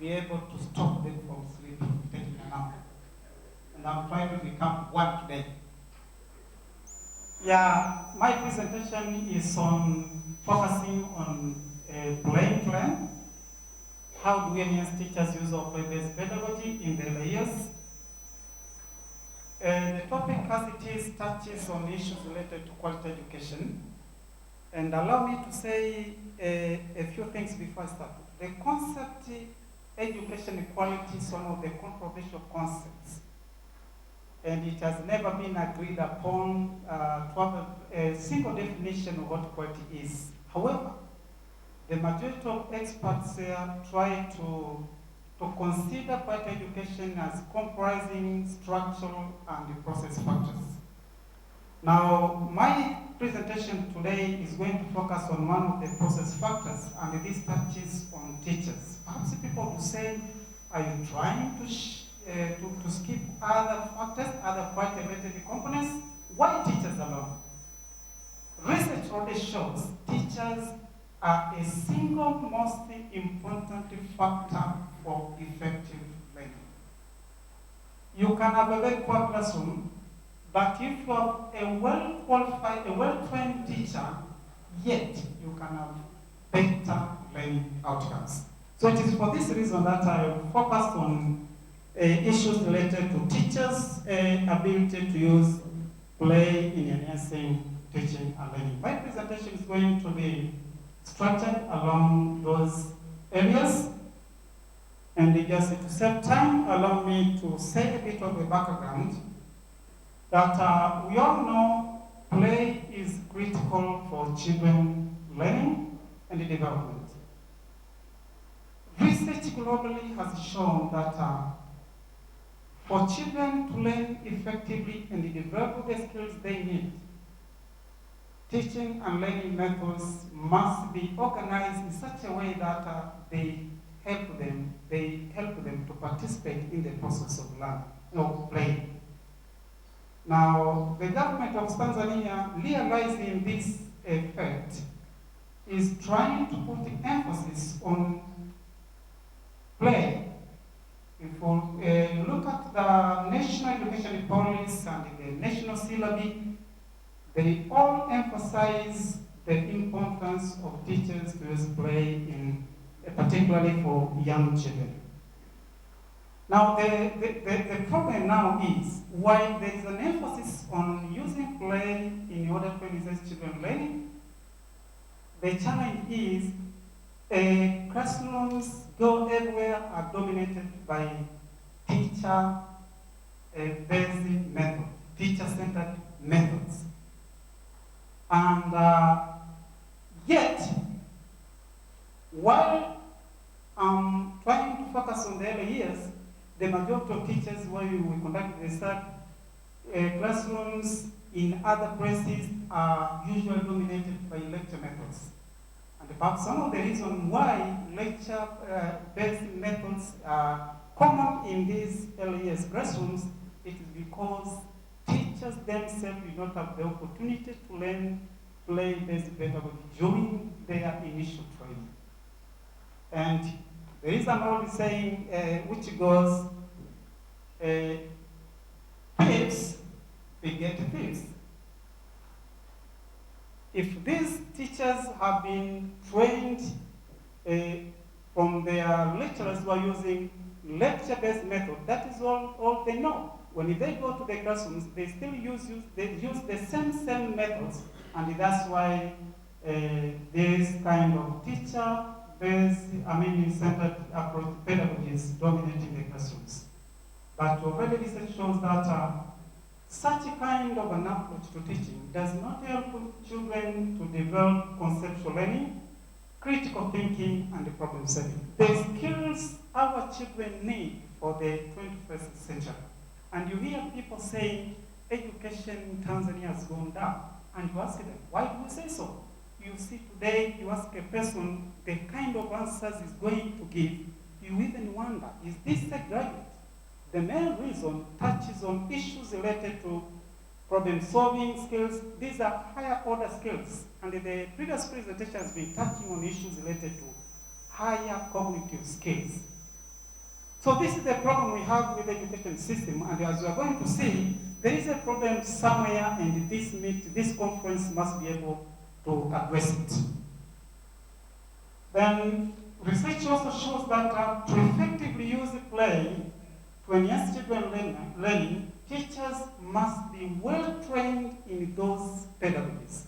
be able to stop them from sleeping, taking a nap. And I'm trying to become one today. Yeah, my presentation is on focusing on playing plan. How do we enhance teachers' use of play-based pedagogy in their years? The topic as it is touches on issues related to quality education. And allow me to say a few things before I start. The concept education equality is one of the controversial concepts. And it has never been agreed upon to have a single definition of what equality is. However, the majority of experts try to consider quality education as comprising structural and process factors. Now, my presentation today is going to focus on one of the process factors, and this touches on teachers. Perhaps people will say, are you trying to skip other factors, other quality-related components? Why teachers alone? Research already shows teachers are a single most important factor for effective learning. You can have a very poor classroom, but if you have a well-qualified, a well-trained teacher, yet you can have better learning outcomes. So it is for this reason that I focused on issues related to teachers' ability to use play in enhancing teaching and learning. My presentation is going to be structured along those areas. And just to save time, allow me to say a bit of a background that we all know play is critical for children learning and development. Research globally has shown that for children to learn effectively and develop the skills they need, teaching and learning methods must be organized in such a way that they help them to participate in the process of learning, of playing. Now, the government of Tanzania, realizing this effect, is trying to put emphasis on play. If we look at the national education policy and the national syllabus, they all emphasize the importance of teachers to use play, particularly for young children. Now, the problem now is, while there is an emphasis on using play in order to enhance children learning, the challenge is classrooms go everywhere are dominated by teacher-based methods, teacher-centered methods. And yet, while I'm trying to focus on the early years, the majority of teachers, where we conduct research, classrooms in other places are usually dominated by lecture methods. And perhaps some of the reason why lecture-based methods are common in these early years classrooms, it is because teachers themselves do not have the opportunity to learn play-based pedagogy during their initial training. And there is an old saying which goes, thieves beget thieves. If these teachers have been trained from their lecturers who are using lecture-based method, that is all they know. When they go to the classrooms, they still use the same methods, and that's why this kind of teacher-based, centered approach to pedagogy is dominating the classrooms. But already research shows that such a kind of an approach to teaching does not help children to develop conceptual learning, critical thinking, and problem solving. The skills our children need for the 21st century. And you hear people saying education in Tanzania has gone down. And you ask them, why do you say so? You see today, you ask a person the kind of answers he's going to give, you even wonder, is this a graduate? The main reason touches on issues related to problem-solving skills. These are higher order skills. And the previous presentation has been touching on issues related to higher cognitive skills. So this is the problem we have with the education system, and as we are going to see, there is a problem somewhere, and this conference must be able to address it. Then research also shows that to effectively use play to enhance children learning, teachers must be well trained in those pedagogies.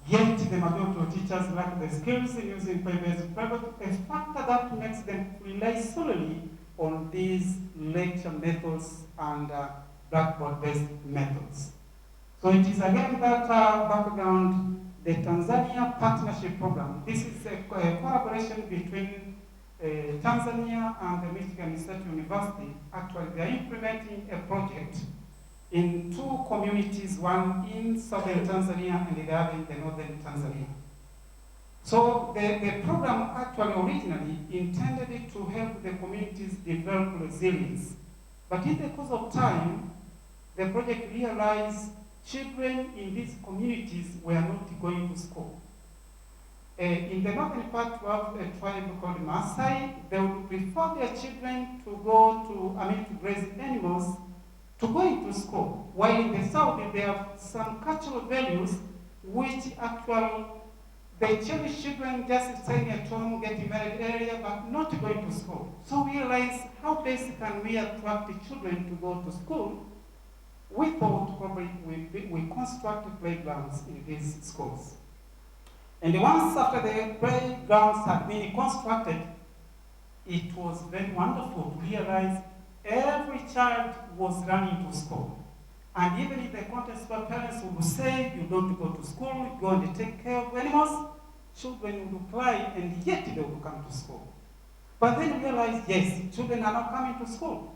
Yet the majority of teachers lack the skills in using play-based pedagogy, a factor that makes them rely solely on these lecture methods and blackboard-based methods. So it is again that background, the Tanzania Partnership Program. This is a collaboration between Tanzania and the Michigan State University. Actually, they are implementing a project in two communities, one in southern Tanzania and the other in the northern Tanzania. So the program actually originally intended to help the communities develop resilience. But in the course of time, the project realized children in these communities were not going to school. In the northern part, we have a tribe called Maasai. They would prefer their children to go to graze animals, to go into school. While in the south, they have some cultural values which actually they cherish children just staying at home, getting married earlier, but not going to school. So we realized how best can we attract the children to go to school. We thought probably we construct playgrounds in these schools. And once after the playgrounds had been constructed, it was very wonderful to realize every child was running to school. And even if the context where parents would say, you don't go to school, you go and take care of animals, children would apply and yet they would come to school. But then we realized, yes, children are not coming to school.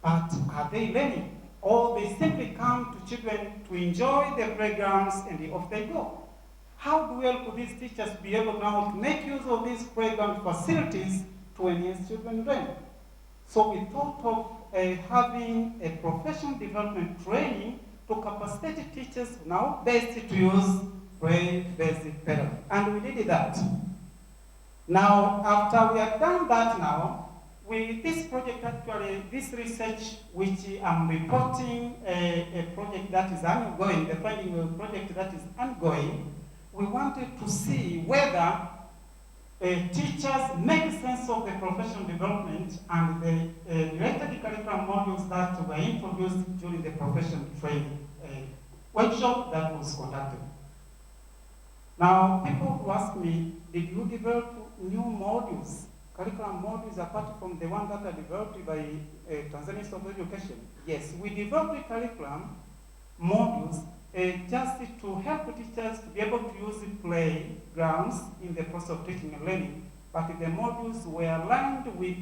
But are they learning? Or they simply come to children to enjoy their playgrounds and off they go. How do we help these teachers be able now to make use of these playground facilities to enhance children's learning? So we thought of having a professional development training to capacitate teachers now best to use play-based pedagogy. And we did that. Now, after we have done that now, this project actually, this research which I'm reporting, a project that is ongoing, the finding of a project that is ongoing, we wanted to see whether teachers make sense of the professional development and the related curriculum modules that were introduced during the professional training workshop that was conducted. Now, people will ask me, did you develop new modules, curriculum modules apart from the one that are developed by Tanzanian School of Education? Yes, we developed curriculum modules just to help teachers to be able to use playgrounds in the process of teaching and learning, but the modules were aligned with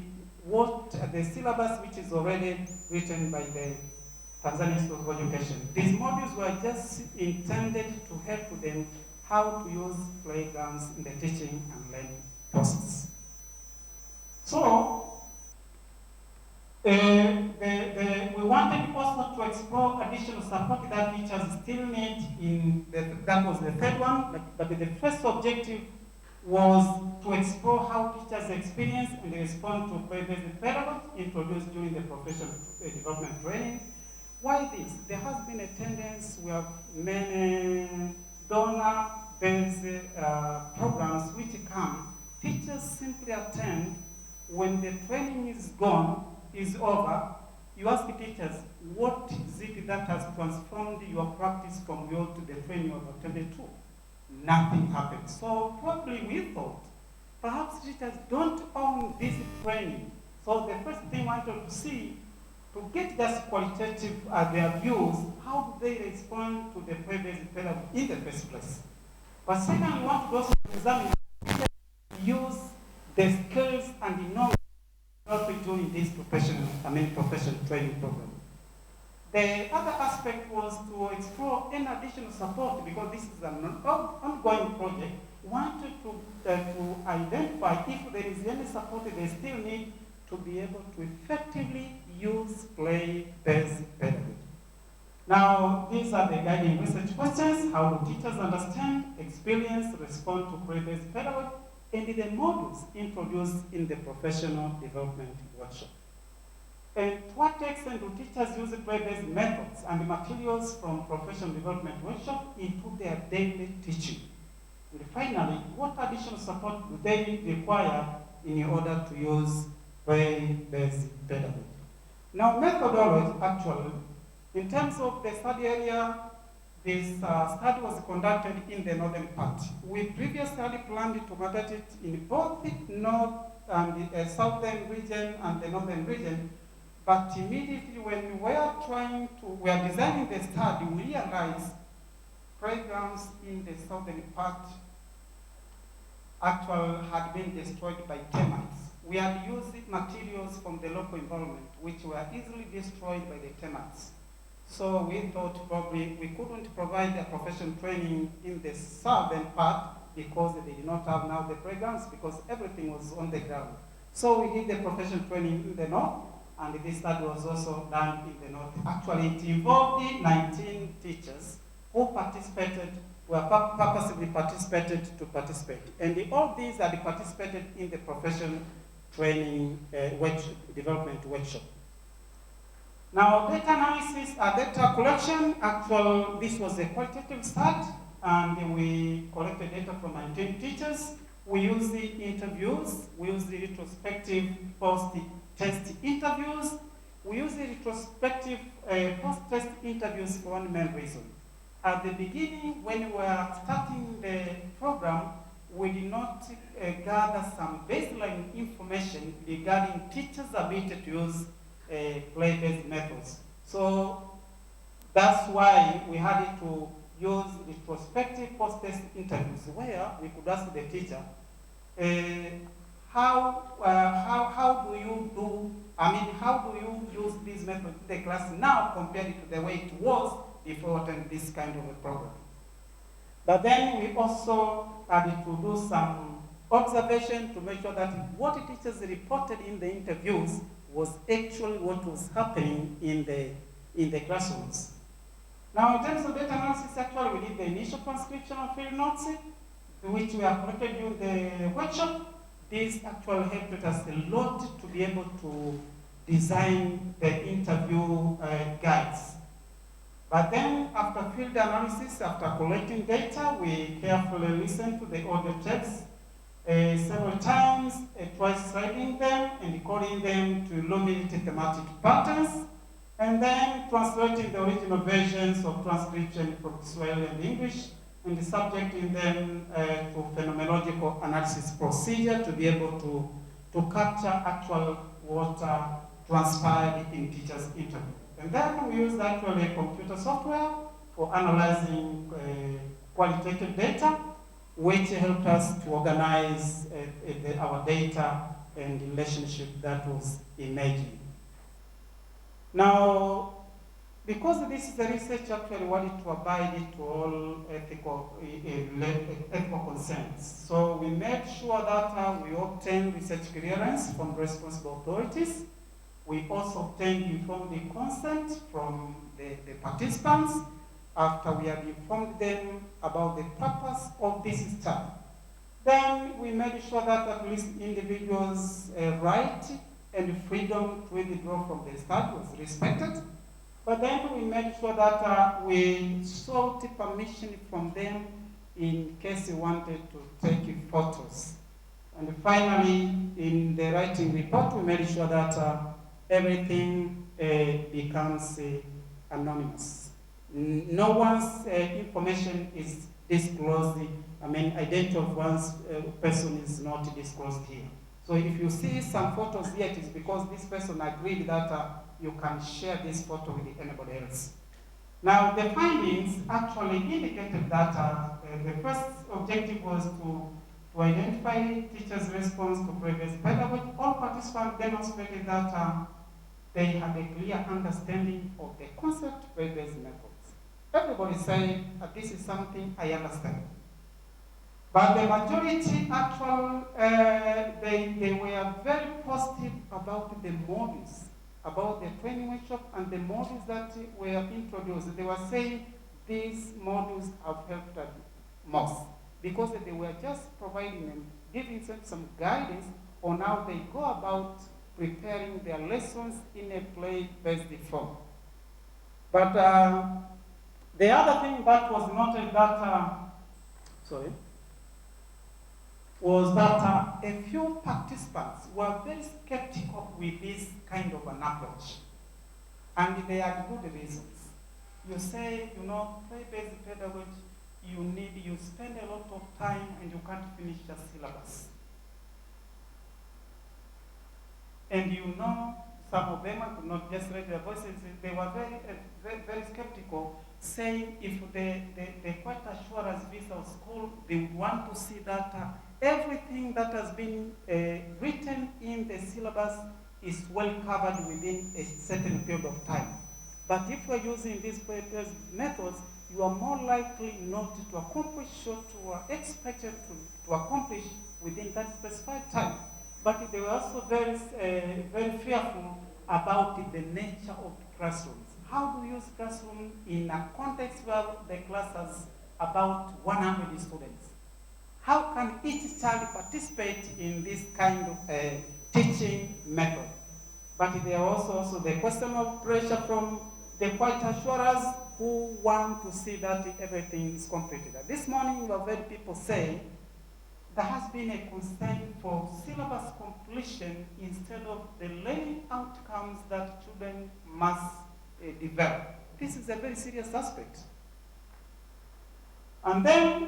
what the syllabus which is already written by the Tanzanian School of Education. These modules were just intended to help them how to use playgrounds in the teaching and learning process. So, we wanted also to explore additional support that teachers still need that was the third one, but the first objective was to explore how teachers experience and respond to play-based pedagogy introduced during the professional development training. Why this? There has been a tendency, we have many donor-based programs which come. Teachers simply attend when the training is over. You ask the teachers, what is it that has transformed your practice from your to the training you have attended to? Nothing happened. So probably we thought, perhaps teachers don't own this training. So the first thing we wanted to see, to get just qualitative their views, how do they respond to the play-based pedagogy in the first place? But second, we want to also examine use the skills and the knowledge during this professional training program. The other aspect was to explore any additional support, because this is an ongoing project. We wanted to identify if there is any support they still need to be able to effectively use play-based pedagogy. Now, these are the guiding research questions. How do teachers understand, experience, respond to play-based pedagogy? and the modules introduced in the professional development workshop. And to what extent do teachers use play-based methods and materials from professional development workshop into their daily teaching? And finally, what additional support do they require in order to use play-based pedagogy? Now, methodology, actually, in terms of the study area, this study was conducted in the northern part. We previously had planned to conduct it in both the north and the southern region and the northern region, but immediately when we are designing the study, we realized programs in the southern part actually had been destroyed by termites. We had used materials from the local environment, which were easily destroyed by the termites. So we thought probably we couldn't provide a professional training in the southern part because they did not have now the programs, because everything was on the ground. So we did the professional training in the north, and this study was also done in the north. Actually, it involved 19 teachers who participated, were purposely participated to participate. And all these had participated in the professional training development workshop. Now, data analysis, data collection, actually, this was a qualitative start, and we collected data from 19 teachers. We used the interviews, we used the retrospective post-test interviews, we used the retrospective post-test interviews for one main reason. At the beginning, when we were starting the program, we did not gather some baseline information regarding teachers' ability to use play-based methods. So that's why we had to use retrospective post-test interviews where we could ask the teacher, how do you use this method in the class now compared to the way it was before this kind of a program? But then we also had to do some observation to make sure that what the teachers reported in the interviews was actually what was happening in the classrooms. Now, in terms of data analysis, actually, we did the initial transcription of field notes, which we have collected during the workshop. This actually helped us a lot to be able to design the interview guides. But then, after field analysis, after collecting data, we carefully listened to the audio tapes several times, twice writing them and coding them to illuminate thematic patterns, and then translating the original versions of transcription from Swahili and English, and subjecting them to phenomenological analysis procedure to be able to capture actual what transpired in teachers' interview. And then we used actually computer software for analyzing qualitative data, which helped us to organize our data and relationship that was emerging. Now, because this is a research, actually wanted to abide to all ethical concerns. So we made sure that we obtained research clearance from responsible authorities. We also obtained informed consent from the participants after we had informed them about the purpose of this study. Then we made sure that at least individuals' right and freedom to withdraw from the study was respected. But then we made sure that we sought permission from them in case we wanted to take photos. And finally, in the writing report, we made sure that everything becomes anonymous. No one's information is disclosed. Identity of one's person is not disclosed here. So if you see some photos here, it is because this person agreed that you can share this photo with anybody else. Now, the findings actually indicated that the first objective was to identify teachers' response to previous pedagogy. All participants demonstrated that they had a clear understanding of the concept of previous methods. Everybody said, this is something I understand. But the majority actually, they were very positive about the modules, about the training workshop and the modules that were introduced. They were saying these modules have helped us most. because they were just providing them, giving them some guidance on how they go about preparing their lessons in a play-based form. But the other thing that was noted that, was that a few participants were very skeptical with this kind of an approach. And they had good reasons. You say, play-based pedagogy, you spend a lot of time and you can't finish the syllabus. And some of them, I could not just raise their voices, they were very skeptical, saying if they quite assure us visit our school, they would want to see that everything that has been written in the syllabus is well covered within a certain period of time. But if we're using these methods, you are more likely not to accomplish what you are expected to accomplish within that specified time. But they were also very fearful about the nature of classrooms. How do you use classroom in a context where the class has about 100 students? How can each child participate in this kind of teaching method? But there are also the question of pressure from the quite assurers who want to see that everything is completed. This morning we have heard people say there has been a concern for syllabus completion instead of the learning outcomes that children must develop. This is a very serious aspect. And then,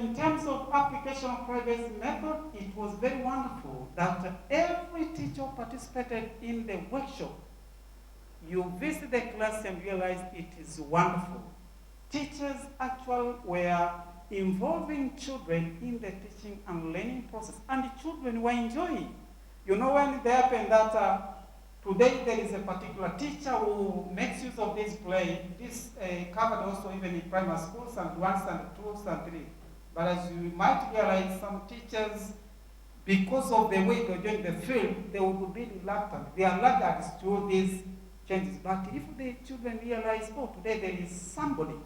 in terms of application of play-based method, it was very wonderful that every teacher participated in the workshop. You visit the class and realize it is wonderful. Teachers actually were involving children in the teaching and learning process, and the children were enjoying. When it happened that today there is a particular teacher who makes use of this play. This covered also even in primary schools and 1, and 2, and 3. But as you might realize, some teachers, because of the way they're doing the field, they would be reluctant. They are laggards to these changes. But if the children realize, today there is somebody,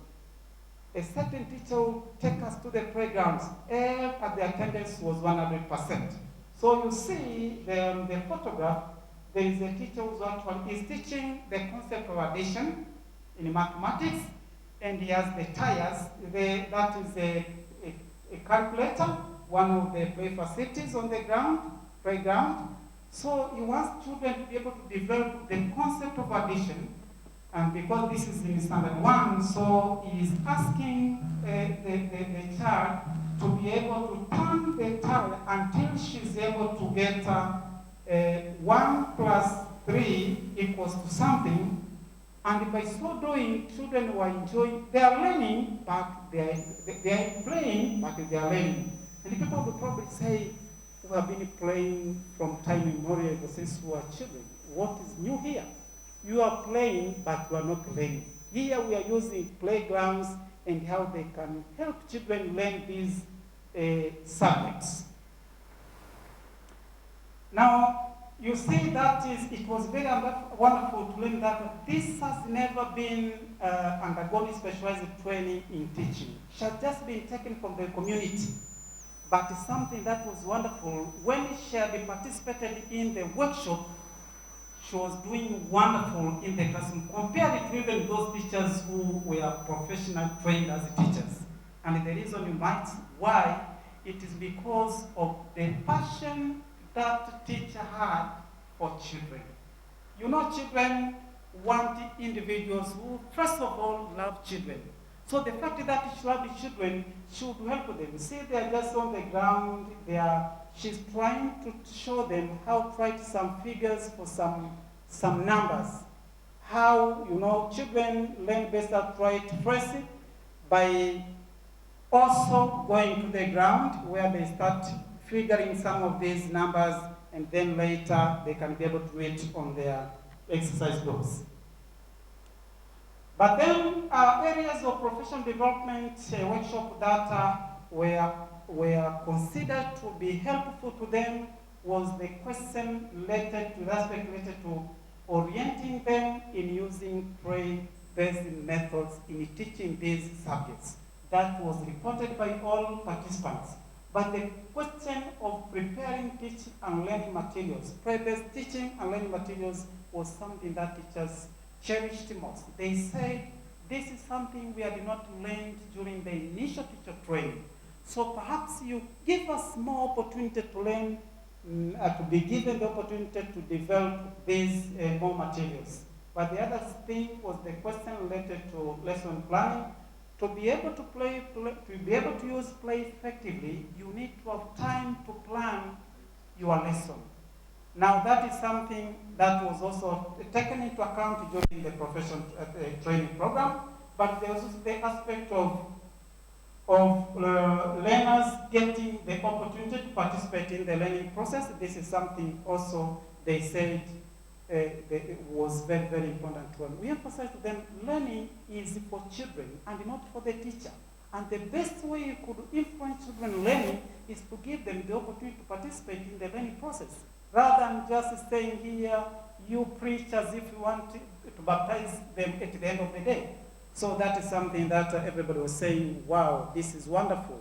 a certain teacher will take us to the playgrounds, and the attendance was 100%. So you see the photograph, there is a teacher who actually is teaching the concept of addition in mathematics, and he has the tires. That is a calculator, one of the play facilities on the playground. So he wants children to be able to develop the concept of addition, and because this is in standard 1, so he is asking the child to be able to turn the tire until she's able to get 1 plus 3 equals to something, and by so doing, children were enjoying, they are learning, but they are playing, but they are learning. And people will probably say, we have been playing from time immemorial since we were children. What is new here? You are playing, but you are not learning. Here we are using playgrounds and how they can help children learn these subjects. Now, you see that it was very wonderful to learn that this has never been undergone specialized training in teaching. It has just been taken from the community. But something that was wonderful, when she had participated in the workshop, she was doing wonderful in the classroom, compared to even those teachers who were professional trained as teachers. And the reason you might why, it is because of the passion that teacher had for children. Children want individuals who, first of all, love children. So the fact that she loves the children should help them. See, they are just on the ground. She's trying to show them how to write some figures for some numbers. How, children learn best how to write first by also going to the ground where they start figuring some of these numbers, and then later they can be able to read on their exercise books. But then areas of professional development workshop that were considered to be helpful to them was the question related to orienting them in using play-based methods in teaching these subjects. that was reported by all participants. But the question of preparing teaching and learning materials, pre-based teaching and learning materials, was something that teachers cherished most. They said, this is something we had not learned during the initial teacher training. So perhaps you give us more opportunity to learn, to be given the opportunity to develop these more materials. But the other thing was the question related to lesson planning. To be able to use play effectively, you need to have time to plan your lesson. Now that is something that was also taken into account during the professional training program, but there was also the aspect of learners getting the opportunity to participate in the learning process. This is something also they said it was very, very important to them. We emphasize to them learning is for children and not for the teacher. And the best way you could influence children learning is to give them the opportunity to participate in the learning process. Rather than just staying here, you preach as if you want to baptize them at the end of the day. So that is something that everybody was saying, wow, this is wonderful.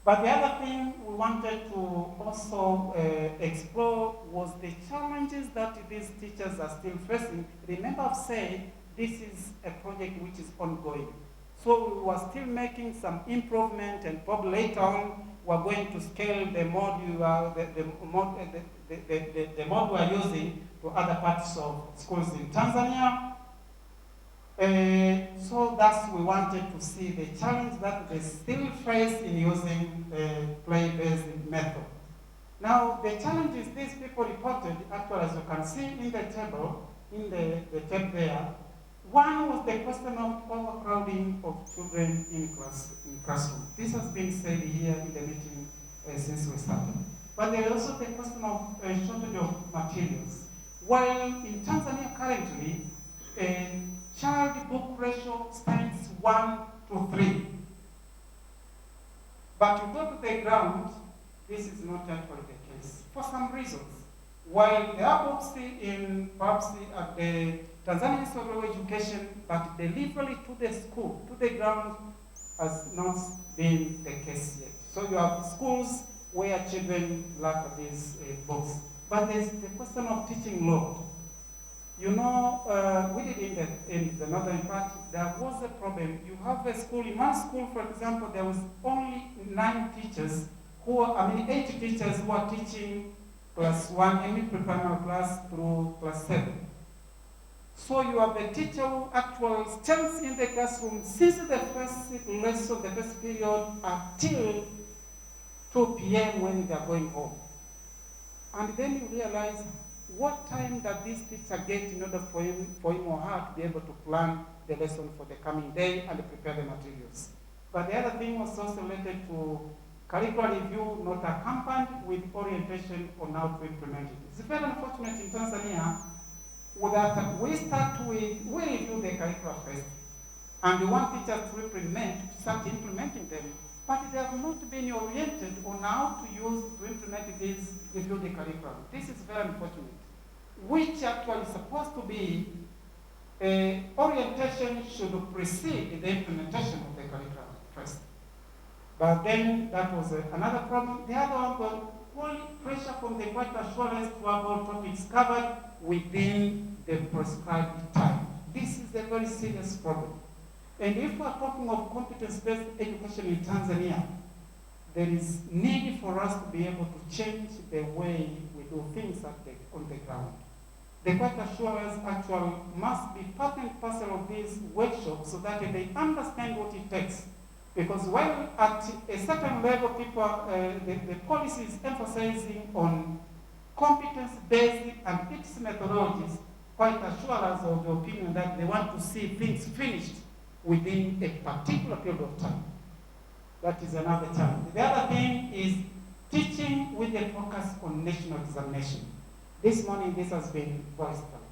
But the other thing we wanted to also explore was the challenges that these teachers are still facing. Remember I've said this is a project which is ongoing. So we were still making some improvement, and probably later on we're going to scale the module, the model we're using to other parts of schools in Tanzania. So that's we wanted to see the challenge that they still face in using the play-based method. Now the challenges these people reported, actually as you can see in the table, in the tape there, one was the question of overcrowding of children in classroom. This has been said here in the meeting since we started. But there is also the question of shortage of materials. While in Tanzania currently, child book ratio stands 1 to 3. But you go to the ground, this is not actually the case, for some reasons. While there are books in perhaps at the Tanzanian Institute of Education, but delivery to the school, to the ground, has not been the case yet. So you have schools where children lack these books. But there's the question of teaching load. You know, we did in the northern part, there was a problem. You have a school, in one school, for example, there was only 9 teachers, 8 teachers who are teaching class 1, any pre-primary class through class 7. So you have a teacher who actually stands in the classroom since the first lesson, the first period, until 2 p.m. when they are going home. And then you realize, what time does this teacher get in order for him or her to be able to plan the lesson for the coming day and prepare the materials? But the other thing was also related to curricular review, not accompanied with orientation on how to implement it. It's very unfortunate in Tanzania that we review the curricula first, and we want teachers to start implementing them, but they have not been oriented on how to implement these, review the curriculum. This is very unfortunate, which actually is supposed to be orientation should precede the implementation of the curriculum first. But then that was another problem. The other one was pressure from the quality assurance to have all topics covered within the prescribed time. This is a very serious problem. And if we're talking of competence-based education in Tanzania, there is need for us to be able to change the way we do things on the ground. The quality assurance actually must be part and parcel of these workshops so that they understand what it takes. Because while at a certain level, the policy is emphasizing on competence-based and its methodologies, quite assurance of the opinion that they want to see things finished within a particular period of time. That is another challenge. The other thing is teaching with a focus on national examination. This morning, this has been voiced out.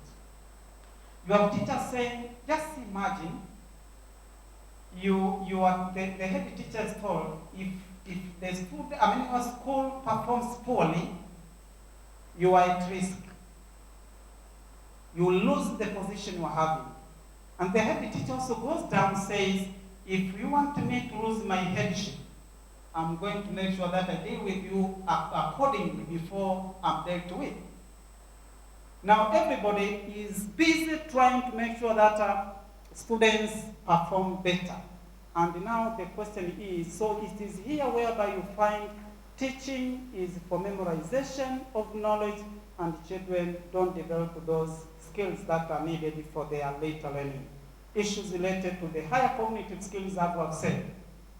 You have teachers saying, just imagine, the head teacher is told, if the student, your school performs poorly, you are at risk. You will lose the position you are having. And the head teacher also goes down and says, if you want me to lose my headship, I'm going to make sure that I deal with you accordingly before I'm dealt with. Now everybody is busy trying to make sure that students perform better. And now the question is, so it is here whereby you find teaching is for memorization of knowledge, and children don't develop those skills that are needed for their later learning. Issues related to the higher cognitive skills, as I've said.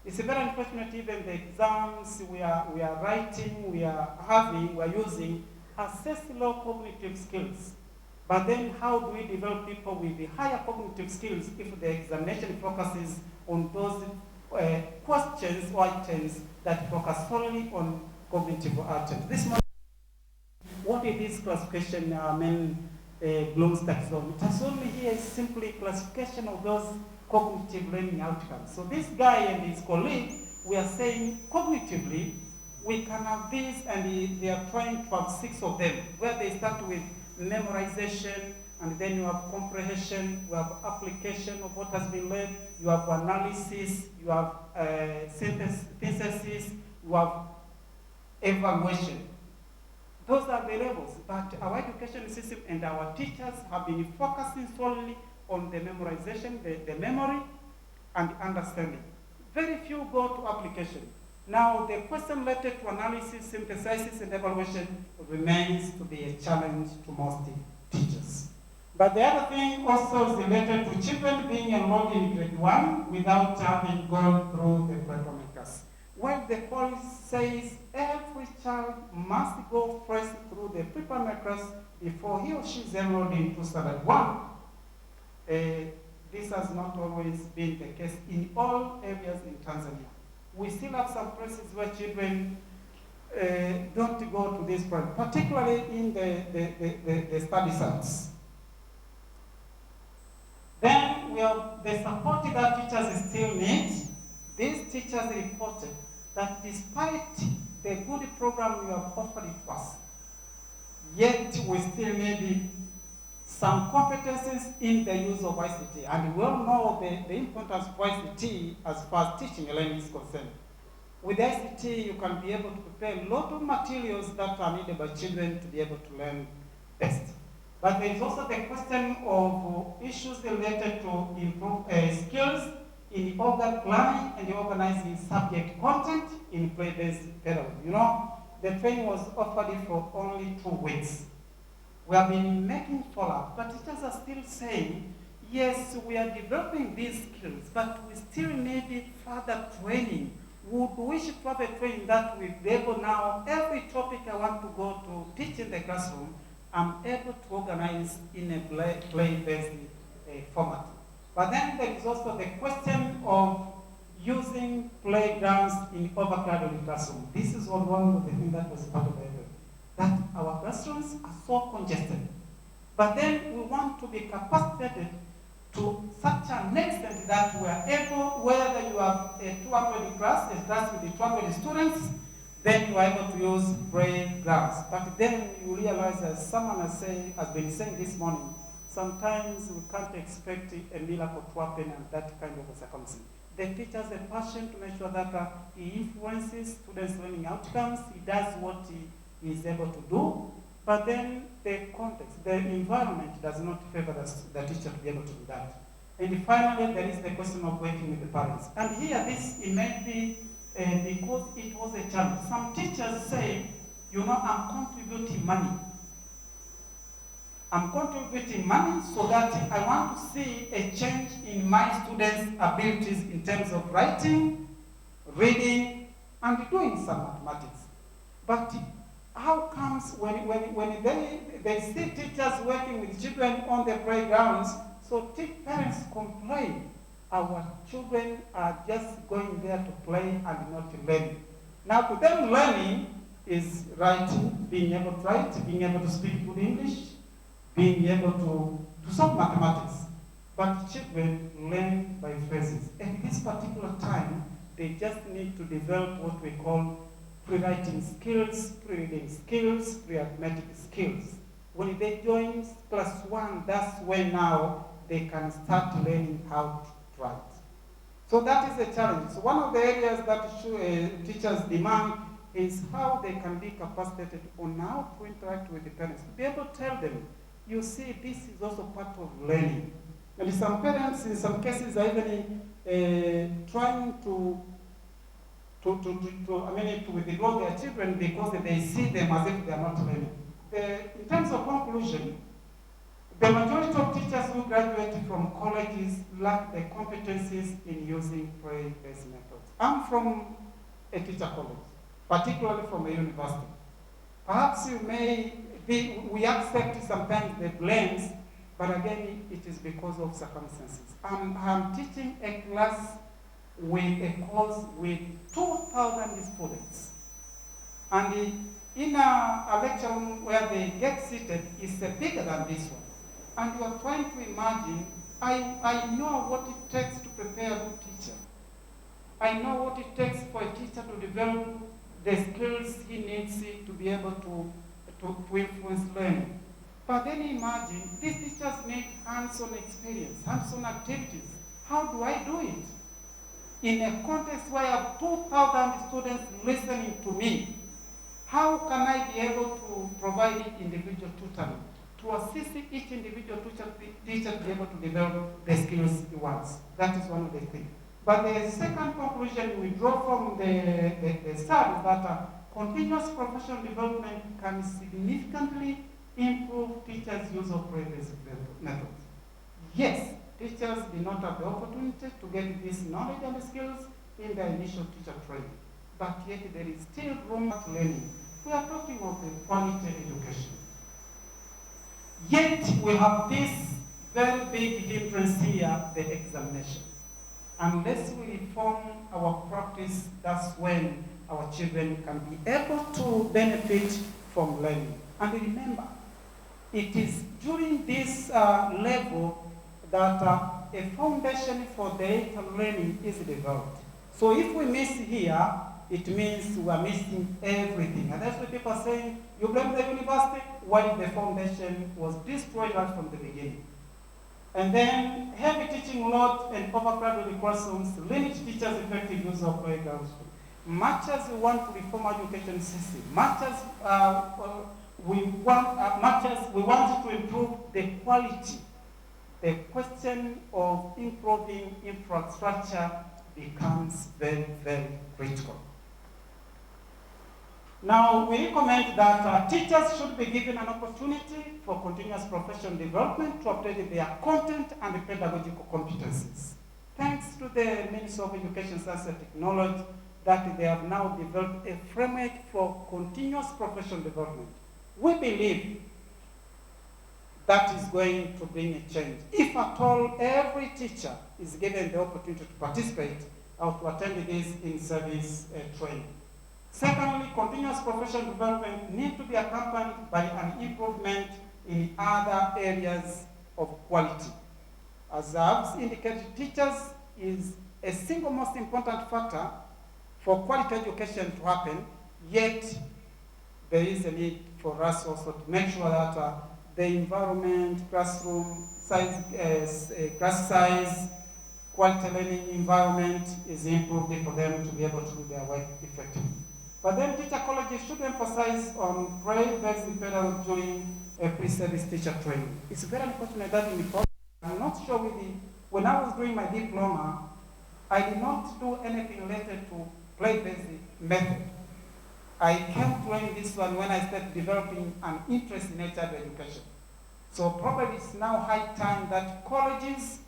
It's very unfortunate even the exams we are writing, we are using assess low cognitive skills. But then how do we develop people with the higher cognitive skills if the examination focuses on those questions or items that focus solely on cognitive items? This morning, what is this classification Bloom's taxonomy? Taxonomy here is simply classification of those cognitive learning outcomes. So this guy and his colleague, we are saying cognitively, we can have these, and they are trying to have 6 of them, where they start with memorization, and then you have comprehension, you have application of what has been learned, you have analysis, you have synthesis, you have evaluation. Those are the levels, but our education system and our teachers have been focusing solely on the memorization, the memory, and understanding. Very few go to application. Now, the question related to analysis, synthesis, and evaluation remains to be a challenge to most teachers. But the other thing also is related to children being enrolled in grade 1 without having gone through the preparators. Well, the policy says every child must go first through the preparators before he or she is enrolled into standard 1. This has not always been the case in all areas in Tanzania. We still have some places where children don't go to this program, particularly in the study sites. Then we have the support that teachers still need. These teachers reported that despite the good program you have offered to us, yet we still need some competencies in the use of ICT. And we all know the importance of ICT as far as teaching and learning is concerned. With ICT, you can be able to prepare a lot of materials that are needed by children to be able to learn best. But there is also the question of issues related to improve skills in planning and organizing subject content in play-based pedagogy. You know, the training was offered for only 2 weeks. We have been making follow-up, but teachers are still saying, yes, we are developing these skills, but we still need further training. We would wish to have a training that will be able now, every topic I want to go to teach in the classroom, I'm able to organize in a play-based format. But then there is also the question of using playgrounds in overcrowded classrooms. This is one of the things that was part of the effort, that our classrooms are so congested. But then we want to be capacitated to such an extent that we are able, whether you have a 200 class, a class with 200 students, then you are able to use playgrounds. But then you realize, as someone has been saying this morning, sometimes we can't expect a miracle to happen and that kind of a circumstance. The teacher has a passion to make sure that he influences students' learning outcomes, he does what he is able to do, but then the context, the environment does not favor the teacher to be able to do that. And finally, there is the question of working with the parents. And here, it may be because it was a challenge. Some teachers say, I'm contributing money. I'm contributing money so that I want to see a change in my students' abilities in terms of writing, reading, and doing some mathematics. But how comes when they see teachers working with children on the playgrounds, so parents complain, our children are just going there to play and not learning. Now to them, learning is writing, being able to write, being able to speak good English, being able to solve mathematics. But children learn by phrases. At this particular time, they just need to develop what we call pre-writing skills, pre-reading skills, pre-arithmetic skills. When they join class 1, that's when now they can start learning how to write. So that is a challenge. So one of the areas that teachers demand is how they can be capacitated on how to interact with the parents. To be able to tell them, you see, this is also part of learning. And some parents, in some cases, are even trying to withdraw their children because they see them as if they are not learning. In terms of conclusion, the majority of teachers who graduate from colleges lack the competencies in using play-based methods. I'm from a teacher college, particularly from a university. Perhaps we accept sometimes the blames, but again, it is because of circumstances. I'm teaching a class with a course with 2,000 students. And in a lecture room where they get seated is bigger than this one. And you are trying to imagine, I know what it takes to prepare a good teacher. I know what it takes for a teacher to develop the skills he needs to be able to influence learning. But then imagine, these teachers need hands-on experience, hands-on activities. How do I do it? In a context where I have 2,000 students listening to me, how can I be able to provide individual tutoring to assist each individual teacher to be able to develop the skills he wants? That is one of the things. But the second conclusion we draw from the study is that continuous professional development can significantly improve teachers' use of play-based methods. Yes, teachers do not have the opportunity to get this knowledge and skills in their initial teacher training. But yet there is still room for learning. We are talking of the quality education. Yet we have this very big hindrance here, the examination. Unless we reform our practice, that's when our children can be able to benefit from learning. And remember, it is during this level that a foundation for data learning is developed. So if we miss here, it means we are missing everything. And that's what people are saying, you blame the university while the foundation was destroyed right from the beginning. And then heavy teaching load and overcrowded classrooms limit teachers' effective use of playgrounds. Much as we want to reform education system, much as we want to improve the quality, the question of improving infrastructure becomes very, very critical. Now, we recommend that teachers should be given an opportunity for continuous professional development to update their content and pedagogical competencies. Thanks to the Ministry of Education, Science and Technology, that they have now developed a framework for continuous professional development. We believe that is going to bring a change. If at all every teacher is given the opportunity to participate or to attend this in-service training. Secondly, continuous professional development needs to be accompanied by an improvement in other areas of quality. As I've indicated, teachers is a single most important factor for quality education to happen, yet there is a need for us also to make sure that the environment, classroom size, class size, quality learning environment is improved for them to be able to do their work effectively. But then teacher colleges should emphasize on play-based pedagogy during a pre-service teacher training. It's very unfortunate that in the program, I'm not sure when I was doing my diploma, I did not do anything related to play-based method. I came to learn this one when I started developing an interest in HIV education. So probably it's now high time that colleges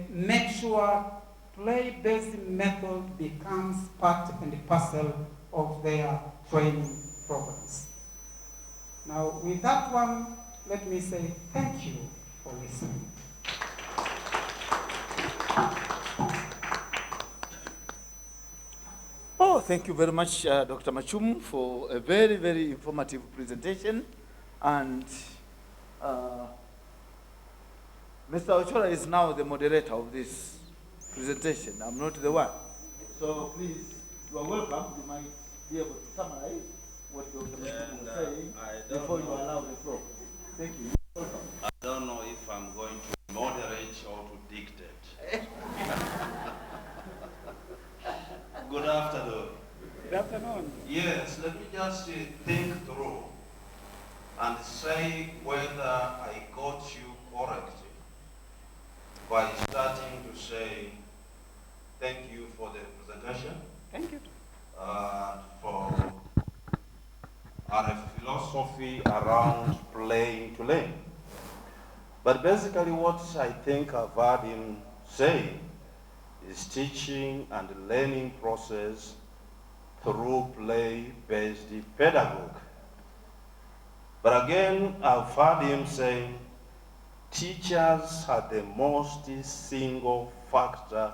make sure play-based method becomes part and parcel of their training programs. Now, with that one, let me say thank you for listening. Oh, thank you very much, Dr. Machum, for a very, very informative presentation. And Mr. Ochola is now the moderator of this presentation. I'm not the one. So please, you are welcome. You might be able to summarize what Dr. Machum was saying before you allow the floor. Thank you. Welcome. I don't know if I'm going to moderate or to dictate. Yes, let me just think through and say whether I got you correct by starting to say thank you for the presentation. Thank you. For our philosophy around playing to learn. But basically what I think I've heard him say is teaching and learning process through play-based pedagogy. But again, I've heard him saying teachers are the most single factor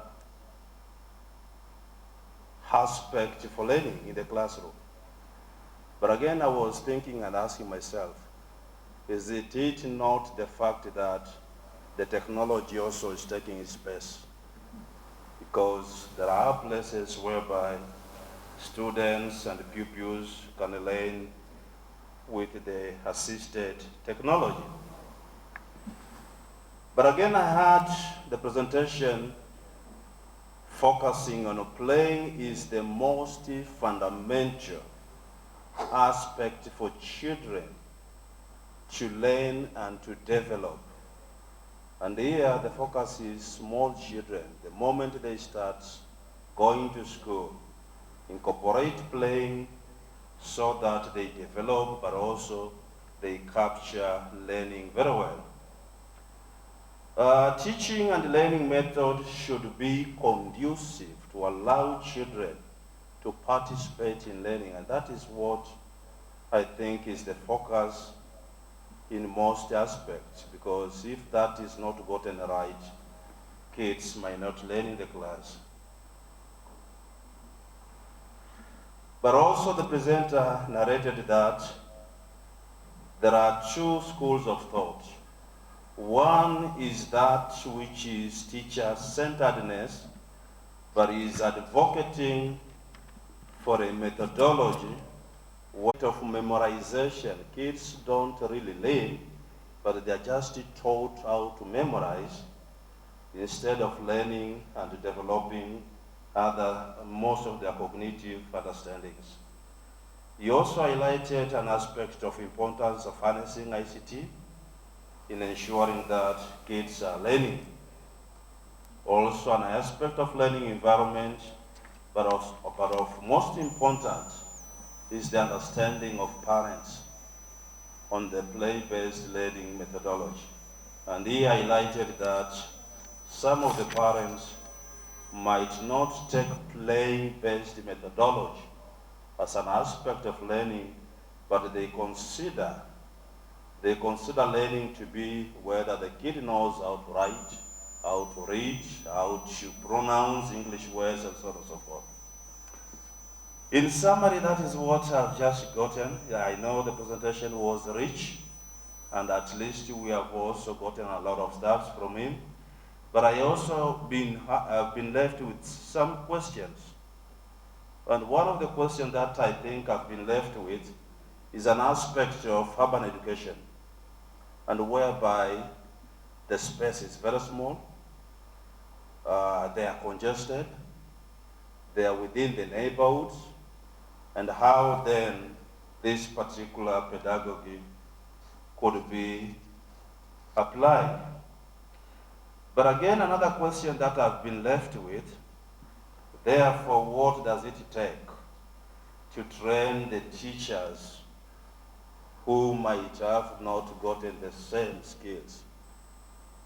aspect for learning in the classroom. But again, I was thinking and asking myself, is it not the fact that the technology also is taking its space? Because there are places whereby students and pupils can learn with the assisted technology. But again, I had the presentation focusing on playing is the most fundamental aspect for children to learn and to develop. And here the focus is small children. The moment they start going to school, incorporate playing so that they develop, but also they capture learning very well. Teaching and learning method should be conducive to allow children to participate in learning, and that is what I think is the focus in most aspects, because if that is not gotten right, kids might not learn in the class. But also the presenter narrated that there are two schools of thought. One is that which is teacher-centeredness, but is advocating for a methodology of memorization. Kids don't really learn, but they're just taught how to memorize instead of learning and developing most of their cognitive understandings. He also highlighted an aspect of importance of harnessing ICT in ensuring that kids are learning. Also an aspect of learning environment, but of most important is the understanding of parents on the play-based learning methodology. And he highlighted that some of the parents might not take play-based methodology as an aspect of learning, but they consider learning to be whether the kid knows how to write, how to read, how to pronounce English words, and so on and so forth. In summary, that is what I've just gotten. I know the presentation was rich, and at least we have also gotten a lot of stuff from him. But I also have been left with some questions. And one of the questions that I think I've been left with is an aspect of urban education, and whereby the space is very small, they are congested, they are within the neighborhoods, and how then this particular pedagogy could be applied. But again, another question that I've been left with, therefore, what does it take to train the teachers who might have not gotten the same skills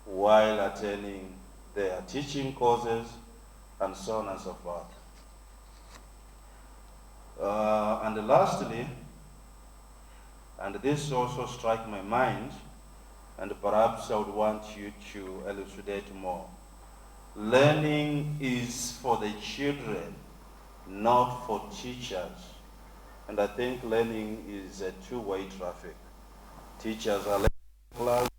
while attending their teaching courses and so on and so forth? And lastly, and this also struck my mind, and perhaps I would want you to elucidate more. Learning is for the children, not for teachers. And I think learning is a two-way traffic. Teachers are learning class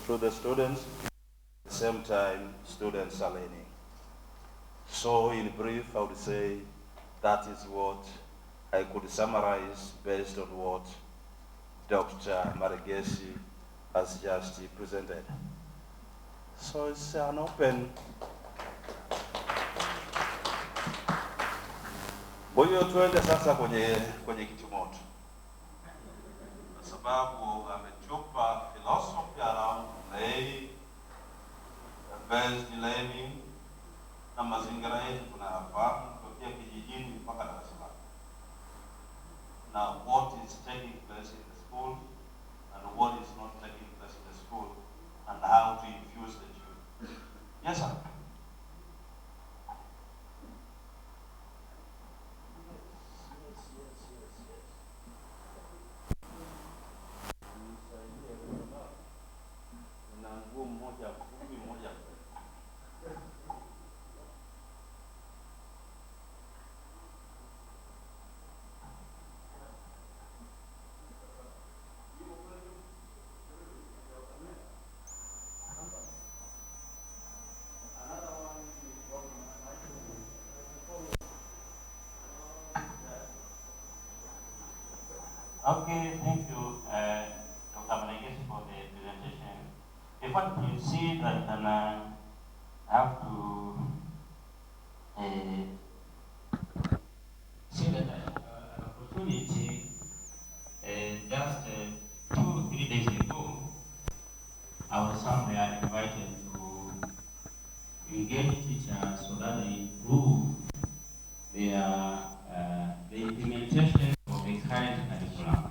through the students, at the same time, students are learning. So in brief, I would say that is what I could summarize based on what Dr. Marigesi has just presented. So it's an open Kwa hiyo tuende sasa kwenye kitimoto, kwa sababu ametupa philosophy around play based learning, na mazingira yetu tunayafahamu kutoka kijijini mpaka Dar es Salaam. Now, what is taking place in the school and what is not taking place in the school, and how to infuse the children. Yes, sir. Okay, thank you, Dr. Malekesi, for the presentation. Before I proceed, I can have to say that an opportunity just 2 or 3 days ago, I was somewhere invited to engage teachers so that they improve their the implementation of the current curriculum,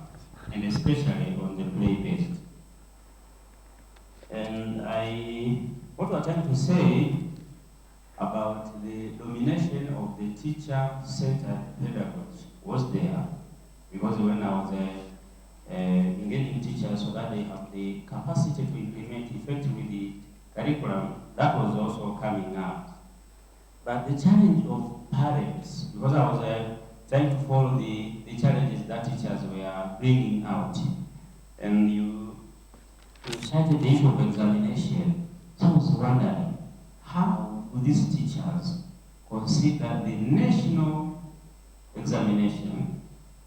and especially on the play-based. And what we're trying to say about the domination of the teacher-centered pedagogy was there, because when I was engaging teachers so that they have the capacity to implement effectively the curriculum, that was also coming up. But the challenge of parents, because I was trying to follow the challenges that teachers were bringing out, and you cited the issue of examination. So I was wondering, how do these teachers consider the national examination,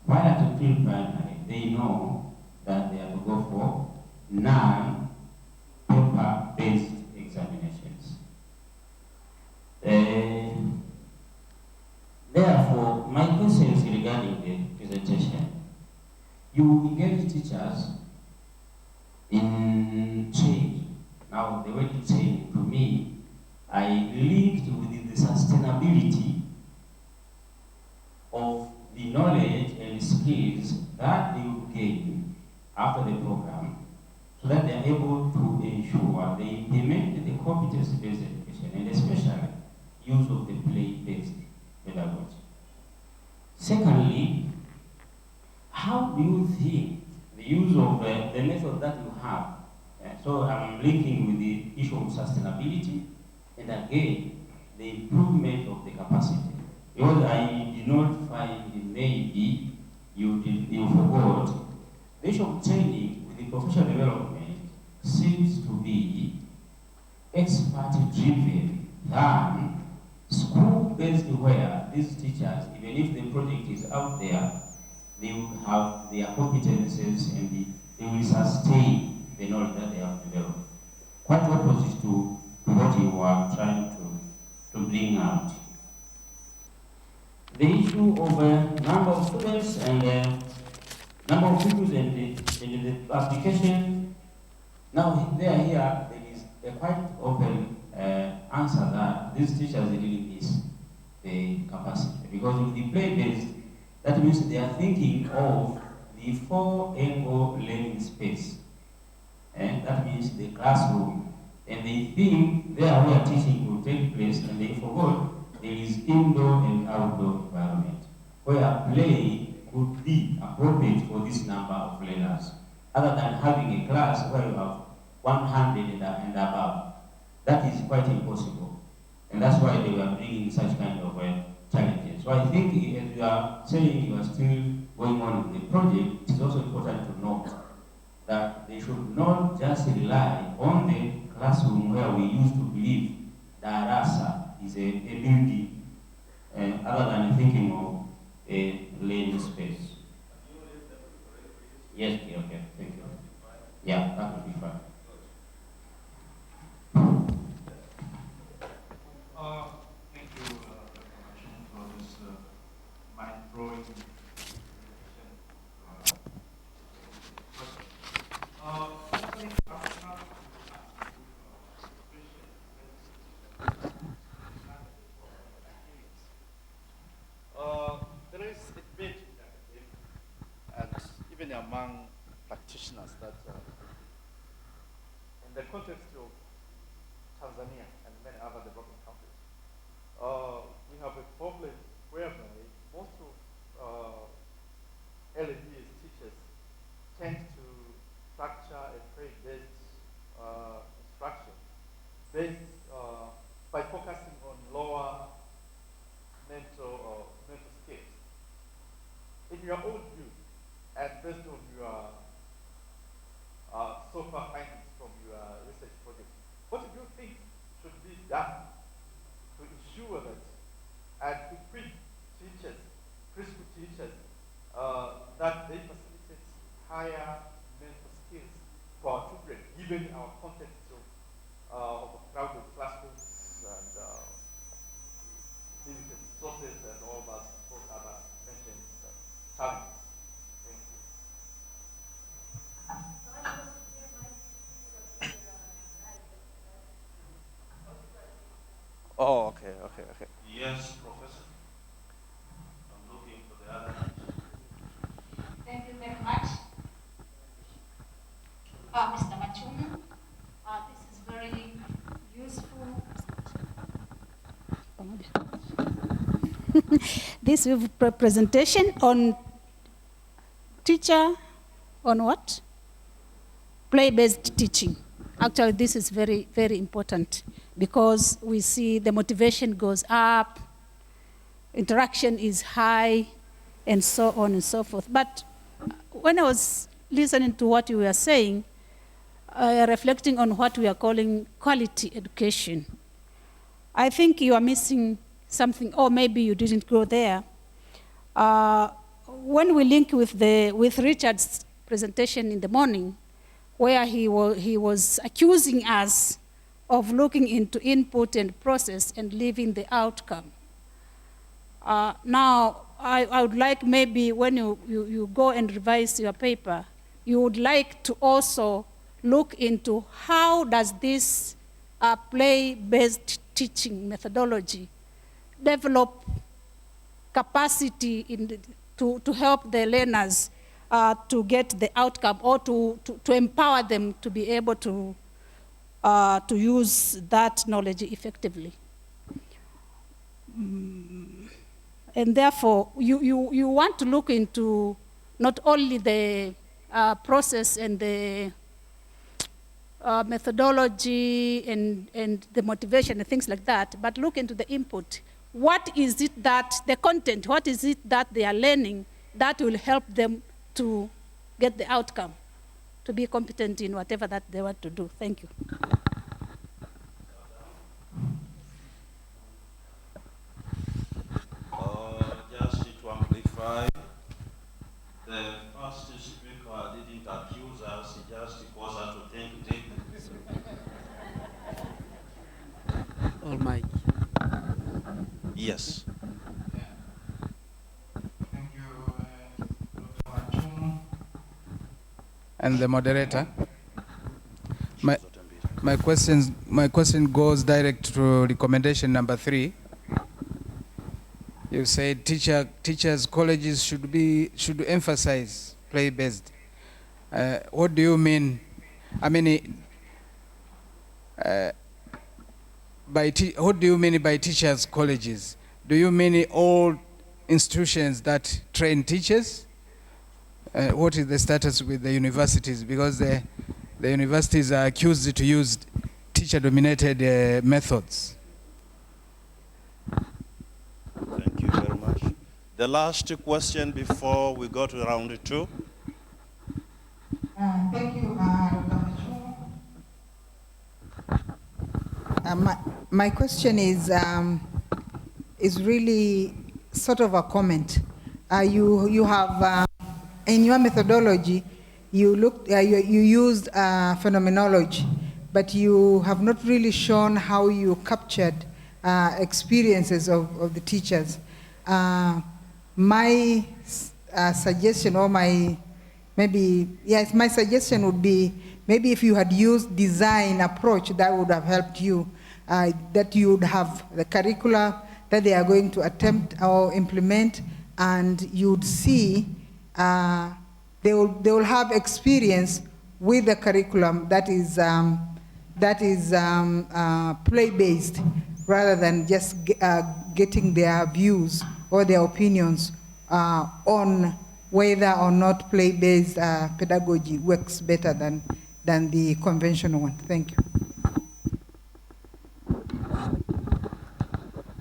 while at pre-primary they know that they have to go for non-paper-based examinations? Therefore, my question is regarding the presentation. You engage teachers in training. Now, the word training, to me, I linked with the sustainability of the knowledge and skills that they will gain after the program, so that they are able to ensure they implement the competence-based education, and especially use of the play-based pedagogy. Secondly, how do you think the use of the method that you have, so I'm linking with the issue of sustainability, and again, the improvement of the capacity. Because I did not find, maybe you forgot, the issue of training with the professional development seems to be expert-driven than school-based, where these teachers, even if the project is out there, they will have their competences and they will sustain the knowledge that they have developed. Quite opposite to what you are trying to bring out. The issue of number of students and number of pupils and the application, now there is a quite open answer that these teachers really miss the capacity. Because with the play-based, that means they are thinking of the 4-angle learning space. And that means the classroom. And they think there where teaching will take place, and they forgot there is indoor and outdoor environment, where play could be appropriate for this number of learners, other than having a class where you have 100 and above. That is quite impossible. And that's why they were bringing such kind of challenges. So I think, as you are saying you are still going on with the project, it is also important to note that they should not just rely on the classroom where we used to believe darasa is a building, other than thinking of a learning space. Yes, okay, thank you. Yeah, that would be fine. Thank you, Dr. Mashin, for this mind many among practitioners that in the context of Tanzania and many other developing countries, we have a problem whereby most of LDS teachers tend to structure a play-based instruction based by focusing on lower mental skills. In your own view, and based on your so far findings from your research project, what do you think should be done to ensure that and to equip teachers, preschool teachers, that they facilitate higher mental skills for our children, given our context of crowded classrooms and limited resources and all that, all other mentioned challenges? Thank you. Oh, okay. Yes, Professor. I'm looking for the other hand. Thank you very much. Mr. Machumu, this is very useful. This presentation on teacher, on what? Play-based teaching. Actually, this is very, very important because we see the motivation goes up, interaction is high, and so on and so forth. But when I was listening to what you were saying, reflecting on what we are calling quality education, I think you are missing something, or maybe you didn't go there. When we link with Richard's presentation in the morning, where he was accusing us of looking into input and process and leaving the outcome. Now, I would like maybe when you go and revise your paper, you would like to also look into how does this play-based teaching methodology develop capacity to help the learners to get the outcome, or to empower them to be able to use that knowledge effectively. And therefore, you want to look into not only the process and the methodology and the motivation and things like that, but look into the input. What is it that, the content, what is it that they are learning that will help them to get the outcome, to be competent in whatever that they want to do. Thank you. Just to amplify, the first speaker didn't accuse us, he just caused us to think deeply. All mic. Yes. Thank you, Dr. Machumu. And the moderator. My question goes direct to recommendation number 3. You said teachers, colleges should emphasize play-based. What do you mean? I mean, what do you mean by teachers, colleges? Do you mean all institutions that train teachers? What is the status with the universities? Because the universities are accused to use teacher-dominated methods. Thank you very much. The last question before we go to round 2. Thank you, Dr. Machumu. My question is really sort of a comment. You have in your methodology, you used phenomenology, but you have not really shown how you captured experiences of the teachers. My suggestion, or my suggestion would be, maybe if you had used design approach, that would have helped you, that you would have the curricula that they are going to attempt or implement, and you'd see they will have experience with the curriculum that is play-based, rather than just getting their views or their opinions on whether or not play-based pedagogy works better than the conventional one. Thank you.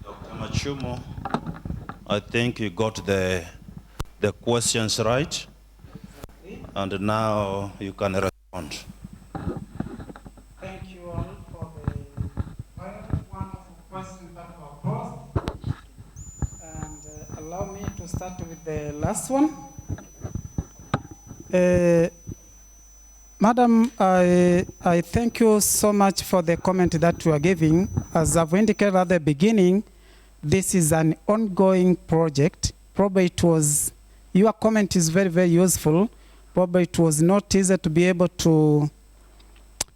Dr. Machumo, I think you got the questions right, and now you can respond. Thank you all for the very wonderful questions that were posed. And allow me to start with the last one. Madam, I thank you so much for the comment that you are giving. As I've indicated at the beginning, this is an ongoing project. Probably it was, your comment is very, very useful. Probably it was not easy to be able to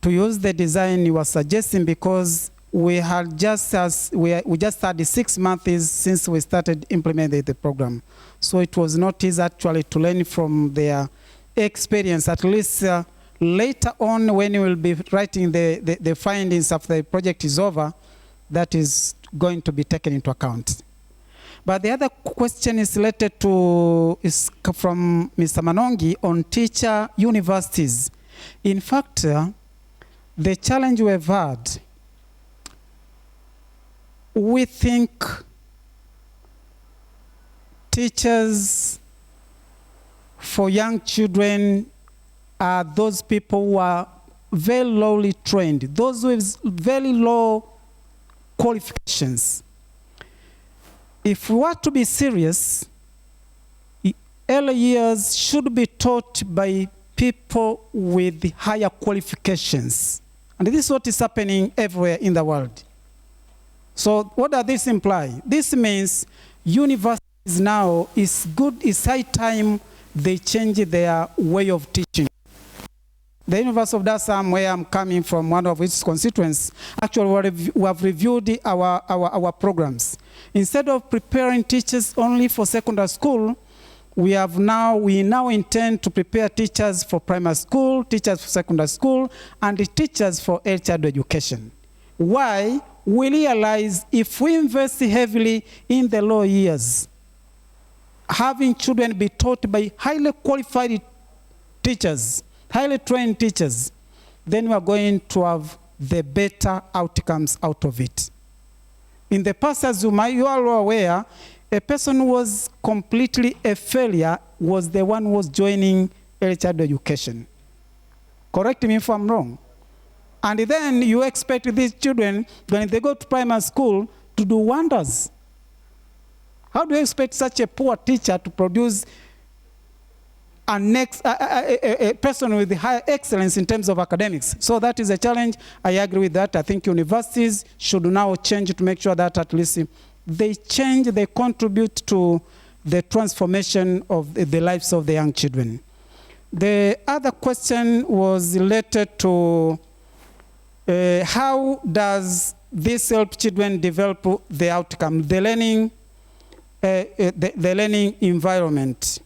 use the design you were suggesting, because we just had 6 months since we started implementing the program. So it was not easy actually to learn from their experience. At least later on, when you will be writing the findings after the project is over, that is going to be taken into account. But the other question is related to, is from Mr. Manongi on teacher universities. In fact, the challenge we've had, we think teachers for young children are those people who are very lowly trained, those with very low qualifications. If we want to be serious, early years should be taught by people with higher qualifications. And this is what is happening everywhere in the world. So what does this imply? This means universities now, it's high time they change their way of teaching. The University of Dar es Salaam, where I'm coming from, one of its constituents, actually we have reviewed our programs. Instead of preparing teachers only for secondary school, we now intend to prepare teachers for primary school, teachers for secondary school, and the teachers for early childhood education. Why? We realize if we invest heavily in the low years, having children be taught by highly qualified teachers, highly trained teachers, then we are going to have the better outcomes out of it. In the past, as you are aware, a person who was completely a failure was the one who was joining early childhood education. Correct me if I'm wrong. And then you expect these children, when they go to primary school, to do wonders. How do you expect such a poor teacher to produce a person with high excellence in terms of academics? So that is a challenge. I agree with that. I think universities should now change to make sure that at least they change, they contribute to the transformation of the lives of the young children. The other question was related to how does this help children develop the outcome, the learning environment.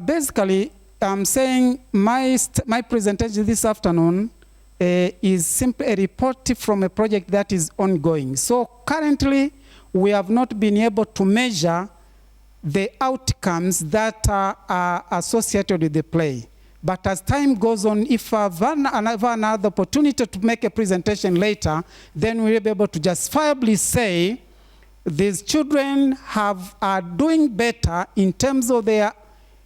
Basically, I'm saying my presentation this afternoon is simply a report from a project that is ongoing. So currently, we have not been able to measure the outcomes that are associated with the play. But as time goes on, if I have another opportunity to make a presentation later, then we'll be able to justifiably say these children are doing better in terms of their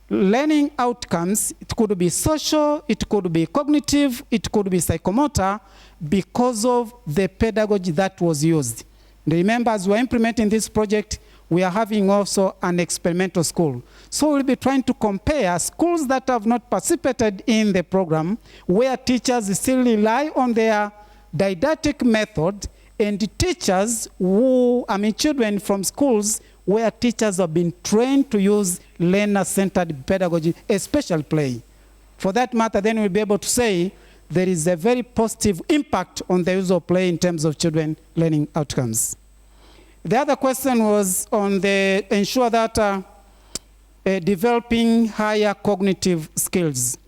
learning outcomes. It could be social, it could be cognitive, it could be psychomotor, because of the pedagogy that was used. Remember, as we're implementing this project, we are having also an experimental school. So we'll be trying to compare schools that have not participated in the program, where teachers still rely on their didactic method, and the teachers children from schools where teachers have been trained to use learner-centered pedagogy, especially play. For that matter, then we'll be able to say there is a very positive impact on the use of play in terms of children learning outcomes. The other question was on the ensure that developing higher cognitive skills.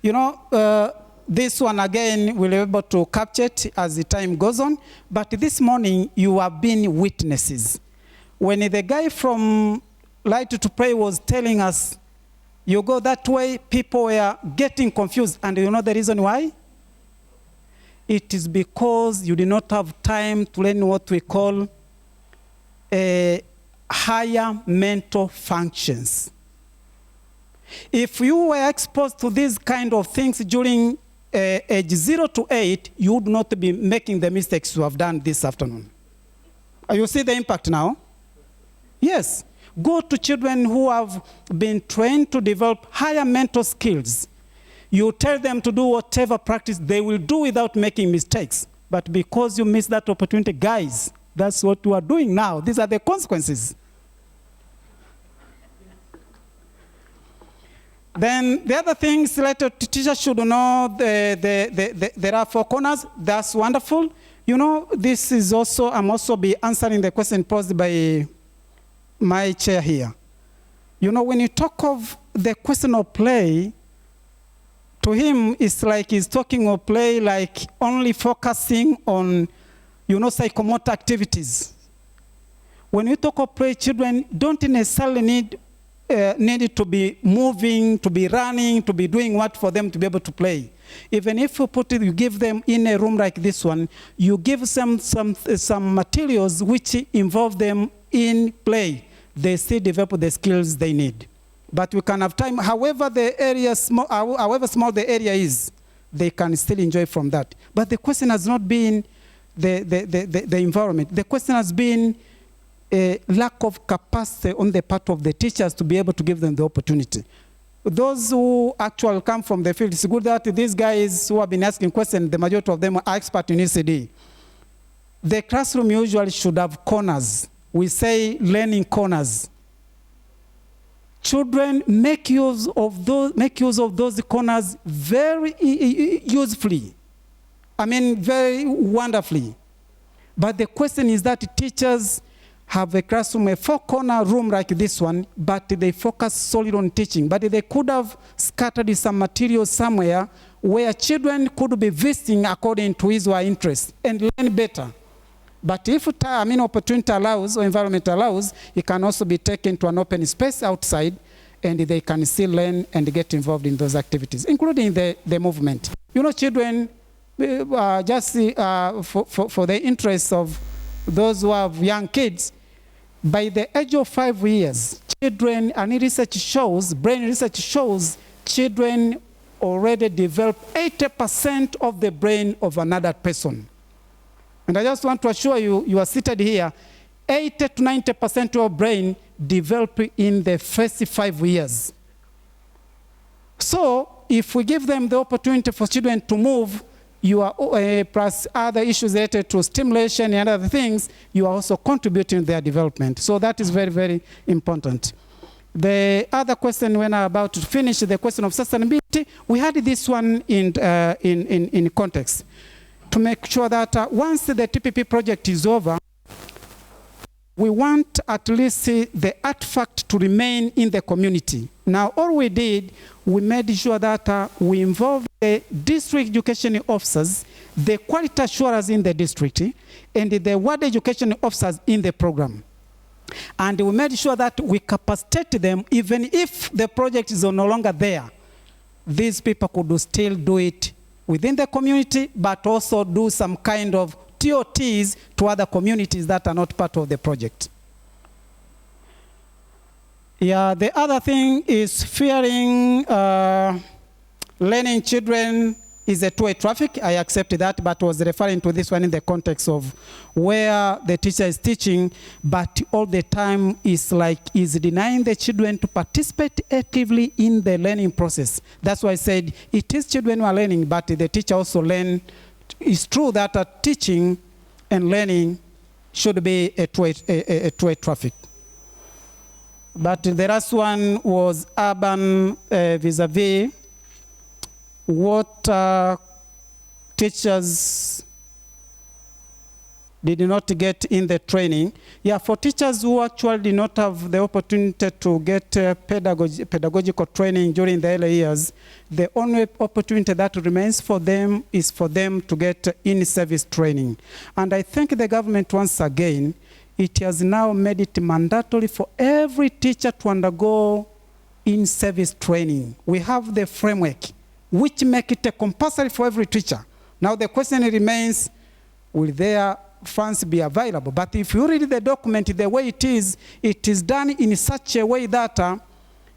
You know, this one again, we'll be able to capture it as the time goes on, but this morning you have been witnesses. When the guy from Light to Pray was telling us, you go that way, people were getting confused, and you know the reason why? It is because you did not have time to learn what we call higher mental functions. If you were exposed to these kind of things during age 0 to 8, you would not be making the mistakes you have done this afternoon. You see the impact now? Yes. Go to children who have been trained to develop higher mental skills. You tell them to do whatever practice, they will do without making mistakes. But because you missed that opportunity, guys, that's what you are doing now. These are the consequences. Then the other things related to teachers should know, there are 4 corners. That's wonderful. You know, this is also, I'm also be answering the question posed by my chair here. You know, when you talk of the question of play, to him, it's like he's talking of play like only focusing on, you know, psychomotor activities. When we talk of play, children don't necessarily need to be moving, to be running, to be doing what for them to be able to play. Even if you give them in a room like this one, you give them some materials which involve them in play. They still develop the skills they need. But we can have time, however small the area is, they can still enjoy from that. But the question has not been the environment. The question has been a lack of capacity on the part of the teachers to be able to give them the opportunity. Those who actually come from the field, it's good that these guys who have been asking questions, the majority of them are expert in ECD. The classroom usually should have corners. We say learning corners. Children make use of those corners very usefully. I mean, very wonderfully. But the question is that teachers have a classroom, a 4-corner room like this one, but they focus solely on teaching. But they could have scattered some materials somewhere where children could be visiting according to his or her interest and learn better. But if opportunity allows or environment allows, it can also be taken to an open space outside, and they can still learn and get involved in those activities, including the movement. You know, children, just for the interests of those who have young kids, by the age of 5 years, children, and research shows, brain research shows, children already develop 80% of the brain of another person. And I just want to assure you, you are seated here, 80 to 90% of your brain develop in the first 5 years. So, if we give them the opportunity for children to move, you are, plus other issues related to stimulation and other things, you are also contributing to their development. So that is very, very important. The other question, when I'm about to finish, the question of sustainability, we had this one in context. To make sure that once the TPP project is over, we want at least the artifact to remain in the community. Now, all we did, we made sure that we involved the district education officers, the quality assurers in the district, and the ward education officers in the program. And we made sure that we capacitate them, even if the project is no longer there. These people could still do it within the community, but also do some kind of TOTs to other communities that are not part of the project. Yeah, the other thing is fearing learning children is a two-way traffic. I accept that, but was referring to this one in the context of where the teacher is teaching, but all the time is denying the children to participate actively in the learning process. That's why I said it is children who are learning, but the teacher also learn. It's true that teaching and learning should be a two-way traffic. But the last one was urban vis-a-vis what teachers did not get in the training. Yeah, for teachers who actually did not have the opportunity to get pedagogical training during the early years, the only opportunity that remains for them is for them to get in-service training. And I think the government, once again, it has now made it mandatory for every teacher to undergo in-service training. We have the framework, which make it compulsory for every teacher. Now the question remains, will their funds be available? But if you read the document the way it is done in such a way that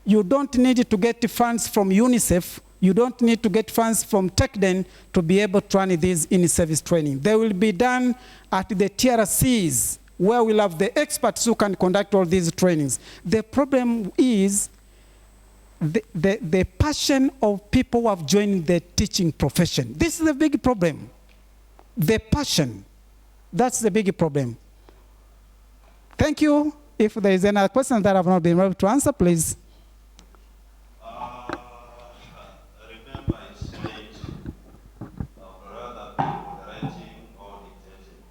you don't need to get funds from UNICEF, you don't need to get funds from TechDen to be able to run these in-service training. They will be done at the TRCs, where we'll have the experts who can conduct all these trainings. The problem is the passion of people who have joined the teaching profession. This is the big problem. The passion. That's the big problem. Thank you. If there is any question that I have not been able to answer, please. Remember, it's late. Rather than writing or dictating.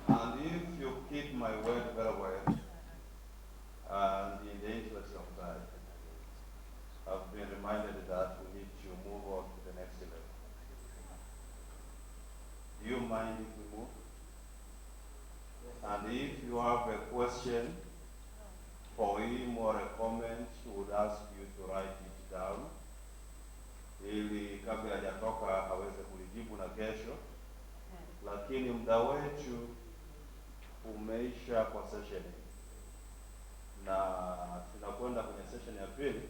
And if you keep my word very well, and in the interest of time, I've been reminded that we need to move on to the next level. Do you mind if we move? And if you have a question for him or a comment, he would ask you to write it down, ili kabla hajatoka aweze kulijibu na kesho. Lakini muda wetu umeisha kwa session, na tunakwenda kwenye session ya pili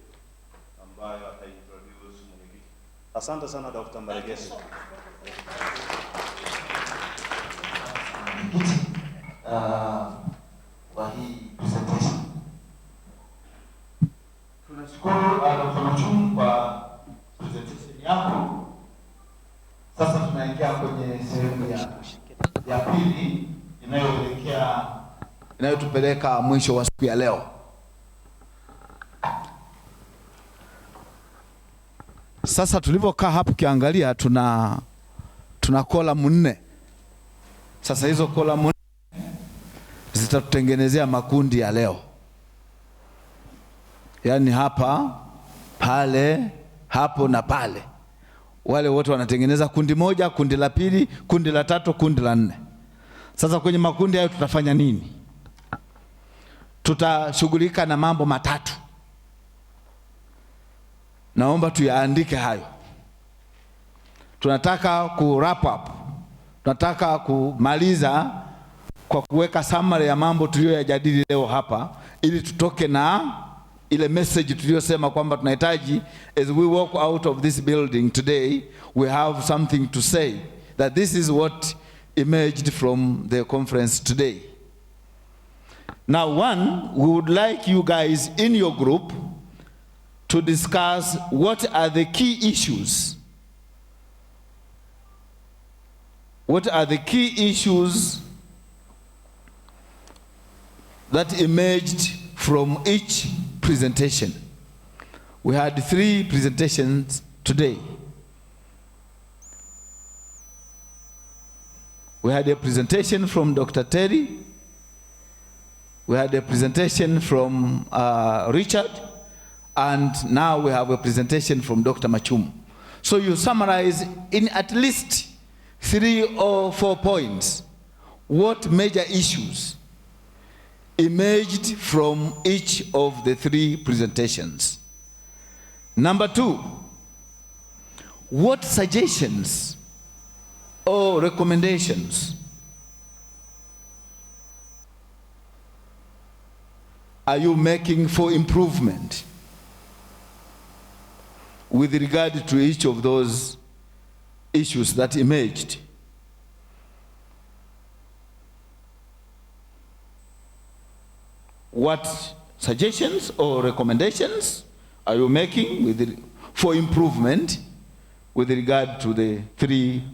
ambayo ataintroduce mwenyekiti. Asante sana Dr. Maregesi. Kwa hii presentation. Tunashukuru Dr. Machumu kwa presentation yako. Sasa tunaingia kwenye sehemu ya pili inayotupeleka mwisho wa siku ya leo. Sasa tulivyokaa hapo kiangalia tuna column 4. Sasa hizo column 4 zitatutengenezea makundi ya leo. Yaani hapa, pale, hapo na pale. Wale wote wanatengeneza kundi moja, kundi la pili, kundi la tatu, kundi la 4. Sasa kwenye makundi hayo tutafanya nini? Tutashughulika na mambo matatu. Naomba tuyaandike hayo. Tunataka ku wrap up. Tunataka kumaliza kwa kuweka summary ya mambo tuliyoyajadili leo hapa, ili tutoke na ile message tuliyosema kwamba tunahitaji, as we walk out of this building today, we have something to say, that this is what emerged from the conference today. Now, one, we would like you guys in your group to discuss what are the key issues. What are the key issues that emerged from each presentation? We had 3 presentations today. We had a presentation from Dr. Terry. We had a presentation from Richard. And now we have a presentation from Dr. Machumu. So you summarize in at least 3 or 4 points what major issues emerged from each of the 3 presentations. Number 2, what suggestions or recommendations are you making for improvement with regard to each of those issues that emerged? What suggestions or recommendations are you making for improvement with regard to the 3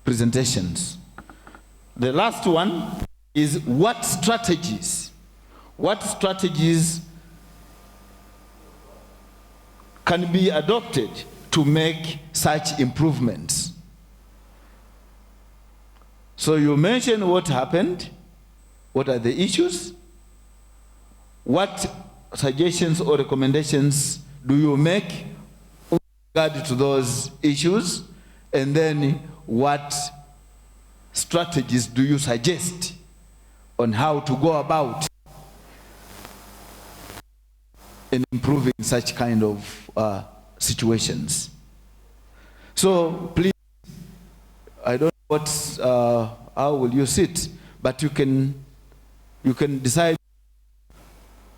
presentations? The last one is what strategies can be adopted to make such improvements? So you mention what happened, what are the issues, what suggestions or recommendations do you make with regard to those issues, and then what strategies do you suggest on how to go about in improving such kind of situations. So please, I don't know what, how will you sit, but you can decide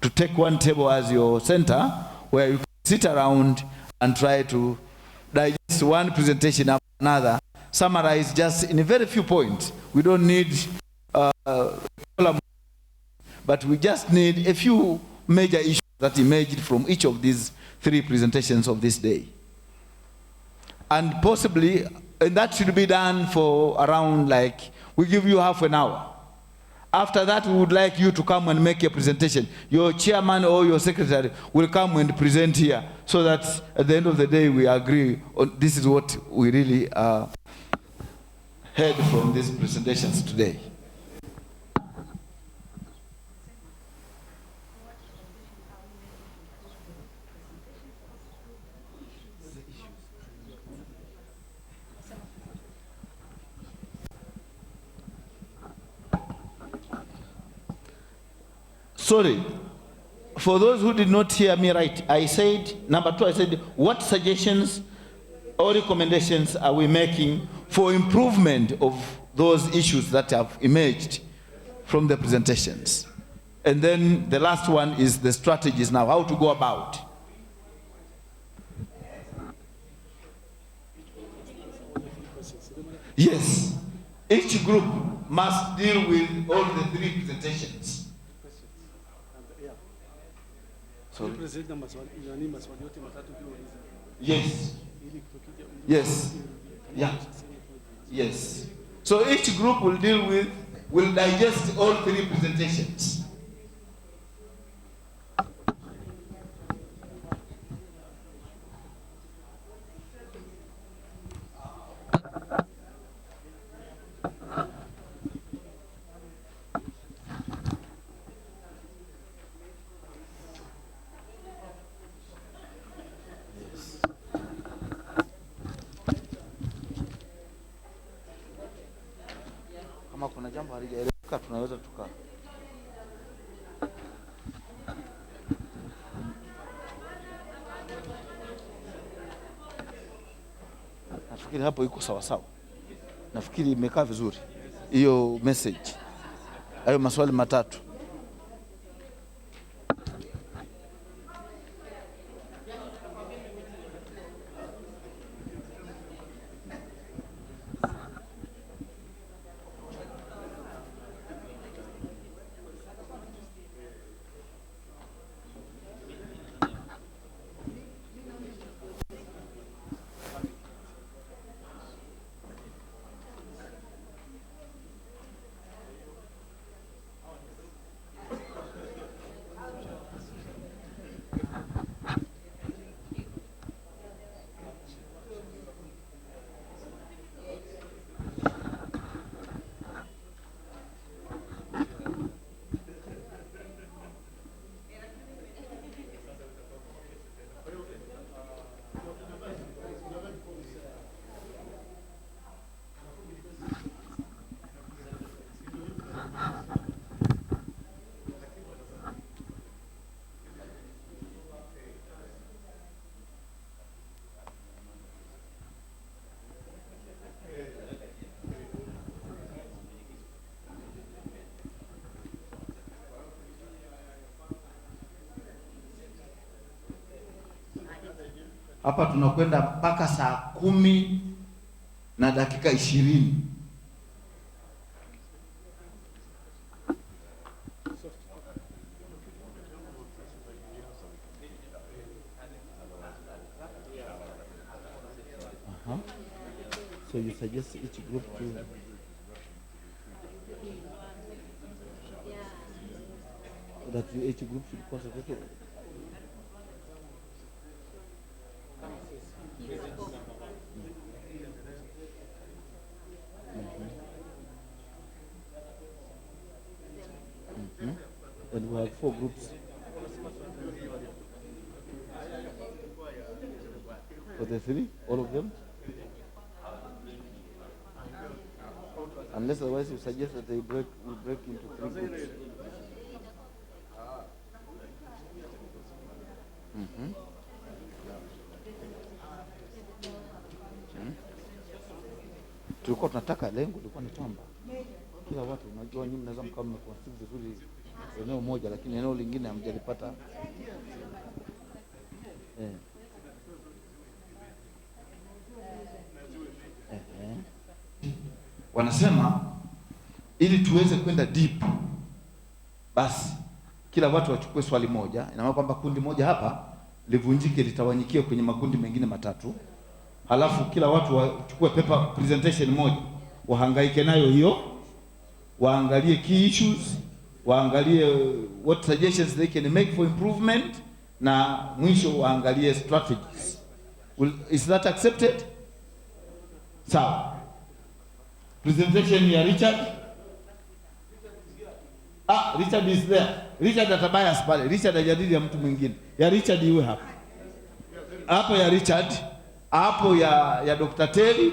to take one table as your center where you can sit around and try to digest one presentation after another, summarize just in a very few points. We don't need but we just need a few major issues that emerged from each of these 3 presentations of this day. And possibly, and that should be done for around, like, we give you half an hour. After that, we would like you to come and make a presentation. Your chairman or your secretary will come and present here, so that at the end of the day, we agree on this is what we really heard from these presentations today. Sorry, for those who did not hear me right, I said, number 2, I said, what suggestions or recommendations are we making for improvement of those issues that have emerged from the presentations? And then the last one is the strategies now, how to go about. Yes, each group must deal with all the 3 presentations. Sorry. Yes. Yes. Yeah. Yes. So each group will digest all 3 presentations. Kama kuna jambo halijaeleweka tunaweza tuka. Nafikiri hapo iko sawa sawa. Nafikiri imekaa vizuri. Hiyo message. Hayo maswali matatu. Hapa tunakwenda mpaka saa 10:20. So you suggest each group to that each group should concentrate. And we have 4 groups. For the 3, all of them? Unless otherwise you suggest that we break into 3 groups. Tulikuwa tunataka lengo lilikuwa ni kwamba kila watu, unajua nyinyi mnaweza mkawa mmeconsider vizuri eneo moja, lakini eneo lingine hamjalipata. Wanasema ili tuweze kwenda deep, basi kila watu wachukue swali moja. Ina maana kwamba kundi moja hapa livunjike, litawanyikie kwenye makundi mengine 3. Halafu kila watu wachukue paper presentation moja, wahangaike nayo hiyo, waangalie key issues, waangalie what suggestions they can make for improvement, na mwisho waangalie strategies. Is that accepted? Sawa. Presentation ya Richard. Richard is there. Richard atabaya pale. Richard ajadili ya mtu mwingine. Ya Richard iwe hapa. Hapo ya Richard, hapo ya Dr. Terry,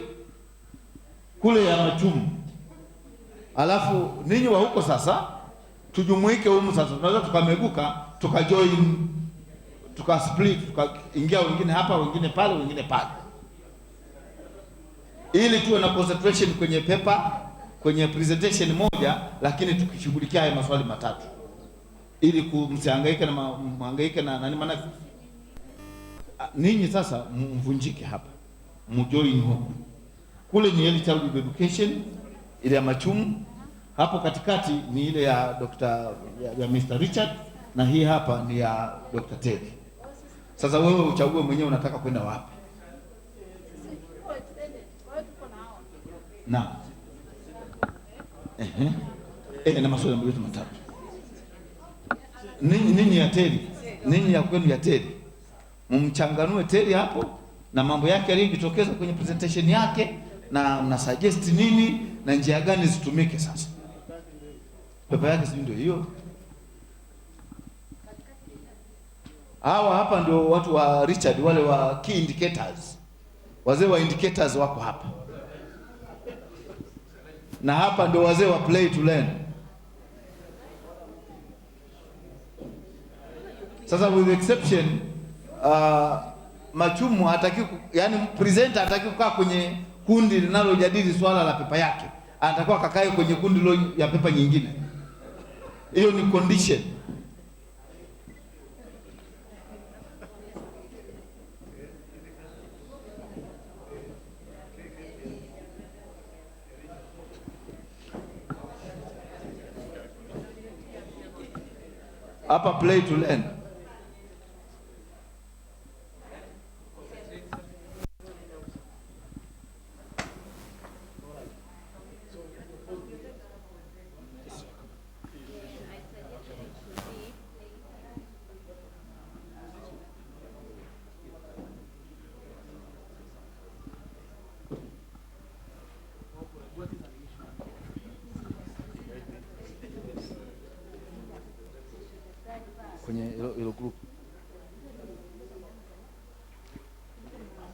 kule ya Machumu. Alafu ninyi wa huko sasa tujumuike humu sasa. Tunaweza tukameguka, tukajoin, tukasplit, tukaingia wengine hapa, wengine pale, wengine pale. Ili tuwe na concentration kwenye paper, kwenye presentation moja, lakini tukishughulikia haya maswali 3. Ili kumsihangaike na nani, maana ninyi sasa mvunjike hapa. Mjoin huko. Kule ni early childhood education, ile ya Machumu. Hapo katikati ni ile ya ya Mr. Richard, na hii hapa ni ya Dr. Terry. Sasa wewe uchague mwenyewe unataka kwenda wapi. Na na maswali mawili 3. Ninyi ya Terry, ninyi ya kwenu ya Terry, mumchanganue Terry hapo na mambo yake yaliyojitokeza kwenye presentation yake, na mna suggest nini na njia gani zitumike. Sasa pepa yake si ndio hiyo. Hawa hapa ndio watu wa Richard, wale wa key indicators, wazee wa indicators wako hapa, na hapa ndio wazee wa play to learn. Sasa with exception Machumu hataki, yani presenter hataki kukaa kwenye kundi linalojadili swala la pepa yake, anatakiwa kakae kwenye kundi ya pepa nyingine. Hiyo ni condition. Hapa play to learn. Kwenye hilo group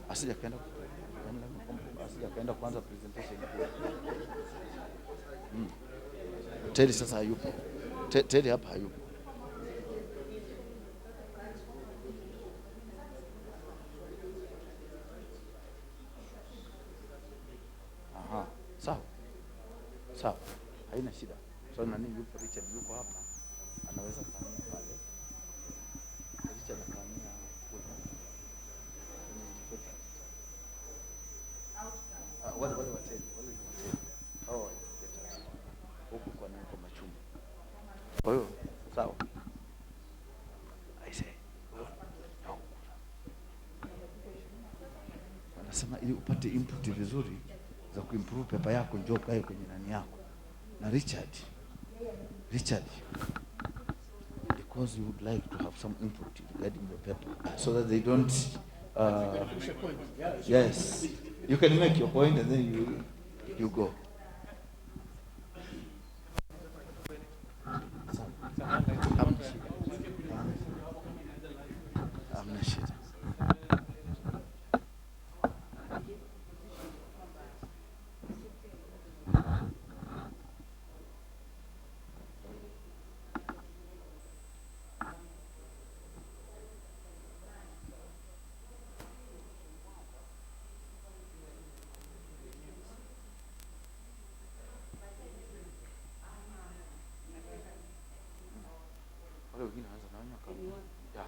asija kaenda kwanza presentation. Terry sasa hayupo. Terry hapa hayupo. Sawa, haina shida. So nani yupo, Richard yuko hapa, anaweza kuhamia pale. Richard akahamia kule. Wale wateni. Huko kwa nini kwa Machumu. Kwa hiyo sawa. Anasema ili upate input vizuri za kuimprove paper yako, njoo kae kwenye nani yako. Na Richard, because you would like to have some input regarding the paper, so that they don't yes, you can make your point and then you go. So, Wale wengine wanaanza na nyoka. Yeah.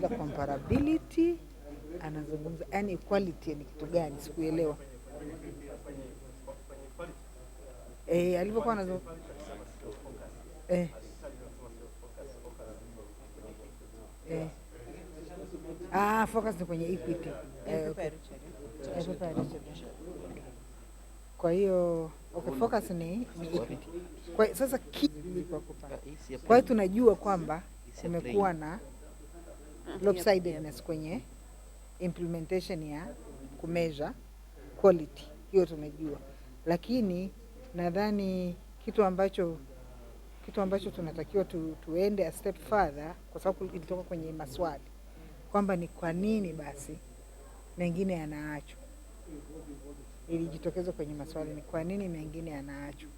The comparability, anazungumza yani equality ni kitu gani? Sikuelewa. Alivyokuwa anazungumza focus ni kwenye equity. Okay. Kwa hiyo focus ni equity. Kwa sasa kwa hiyo tunajua kwamba kumekuwa na lopsidedness kwenye implementation ya kumeasure quality, hiyo tumejua, lakini nadhani kitu ambacho tunatakiwa tuende a step further, kwa sababu ilitoka kwenye maswali kwamba ni kwa nini basi mengine yanaachwa. Ilijitokeza kwenye maswali ni kwa nini mengine yanaachwa.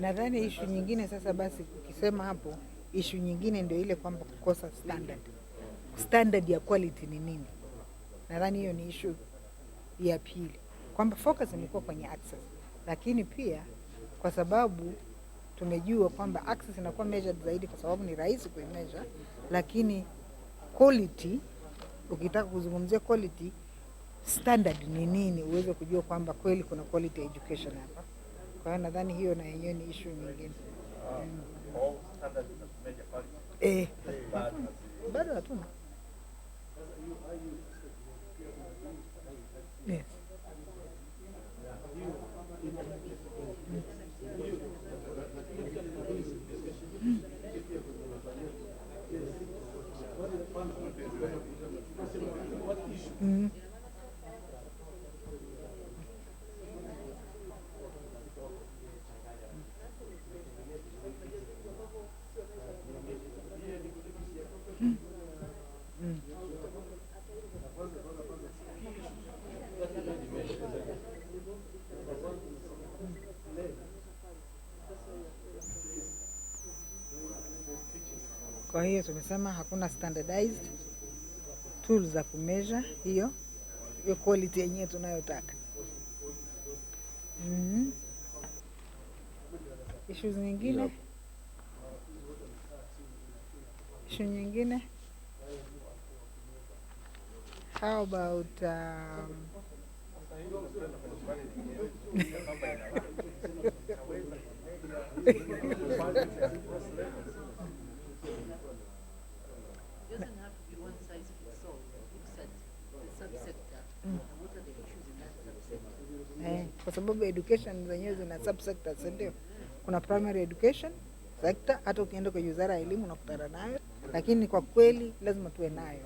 Nadhani issue nyingine sasa basi, ukisema hapo issue nyingine ndio ile kwamba kukosa standard ya quality ni nini. Nadhani hiyo ni issue ya pili, kwamba focus imekuwa kwenye access, lakini pia kwa sababu tumejua kwamba access inakuwa measured zaidi kwa sababu ni rahisi kuimeasure, lakini quality, ukitaka kuzungumzia quality standard ni nini, uweze kujua kwamba kweli kuna quality education hapa. Kwa hiyo nadhani hiyo na yenyewe ni issue nyingine. Bado hatuna. Yes. Kwa hiyo tumesema hakuna standardized tools za kumeasure hiyo quality yenyewe tunayotaka. Issues nyingine? Issue nyingine? How about doesn't have to be one size fits all. Looks at the subsector and what are the issues in that subsector. Kwa sababu education zenyewe zina subsectors, ndio. Kuna primary education sector, hata ukienda kwa wizara ya elimu unakutana nayo, lakini kwa kweli lazima tuwe nayo,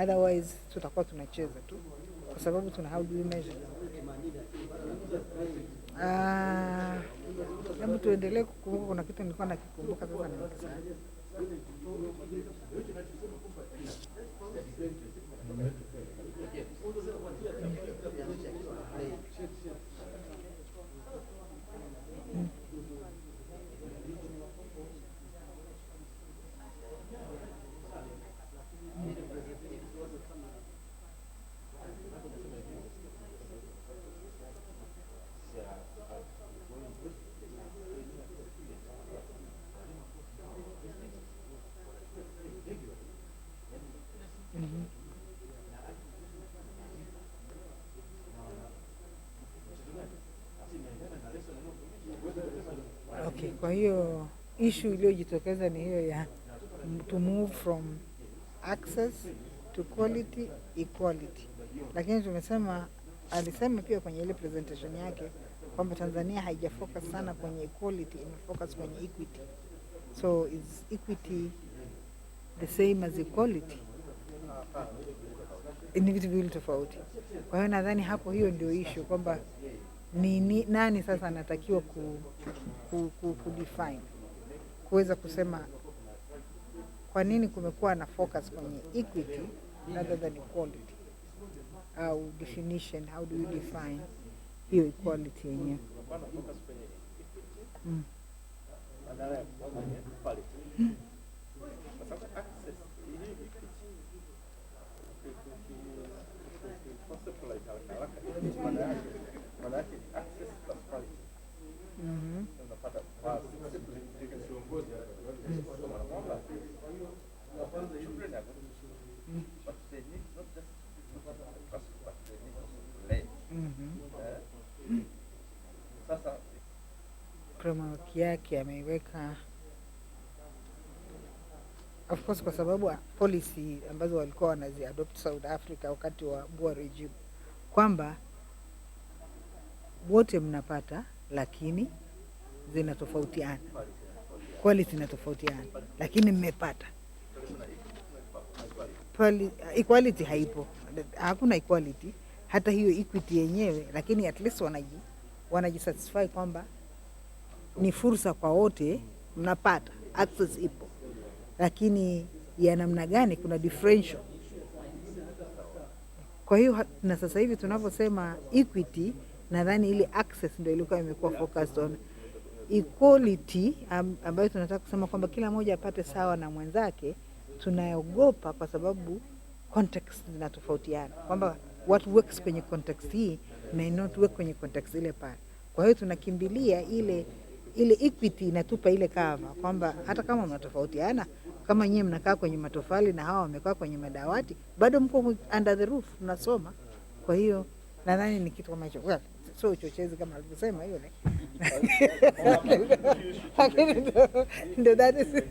otherwise tutakuwa tunacheza tu, kwa sababu tuna how do we measure. Hebu tuendelee kukumbuka, kuna kitu nilikuwa nakikumbuka sasa nimekisahau. Okay, kwa hiyo issue iliyojitokeza ni hiyo ya to move from access to quality equality, lakini tumesema, alisema pia kwenye ile presentation yake kwamba Tanzania haijafocus sana kwenye equality, imefocus kwenye equity. So is equity the same as equality? Ni vitu viwili tofauti. Kwa hiyo nadhani hapo hiyo ndio issue kwamba nani sasa anatakiwa ku define, kuweza kusema kwa nini kumekuwa na focus kwenye equity rather than equality, au definition, how do you define hiyo equality yenyewe? Framework yake ameiweka, of course, kwa sababu policy ambazo walikuwa wanaziadopt South Africa wakati wa Boer regime, kwamba wote mnapata lakini zinatofautiana, quality inatofautiana, lakini mmepata. Equality haipo, hakuna equality, hata hiyo equity yenyewe, lakini at least wanajisatisfy kwamba ni fursa kwa wote, mnapata, access ipo, lakini ya namna gani, kuna differential. Kwa hiyo na sasa hivi tunaposema equity, nadhani ile access ndio ilikuwa imekuwa focused on. Equality ambayo tunataka kusema kwamba kila mmoja apate sawa na mwenzake, tunaogopa kwa sababu context zinatofautiana, kwamba what works kwenye context hii may not work kwenye context ile pale. Kwa hiyo tunakimbilia ile equity inatupa ile cover kwamba hata kama mnatofautiana, kama nyinyi mnakaa kwenye matofali na hawa wamekaa kwenye madawati, bado mko under the roof mnasoma. Kwa hiyo nadhani ni kitu kama hicho. Well, so uchochezi kama alivyosema hiyo ne. Ndio that is.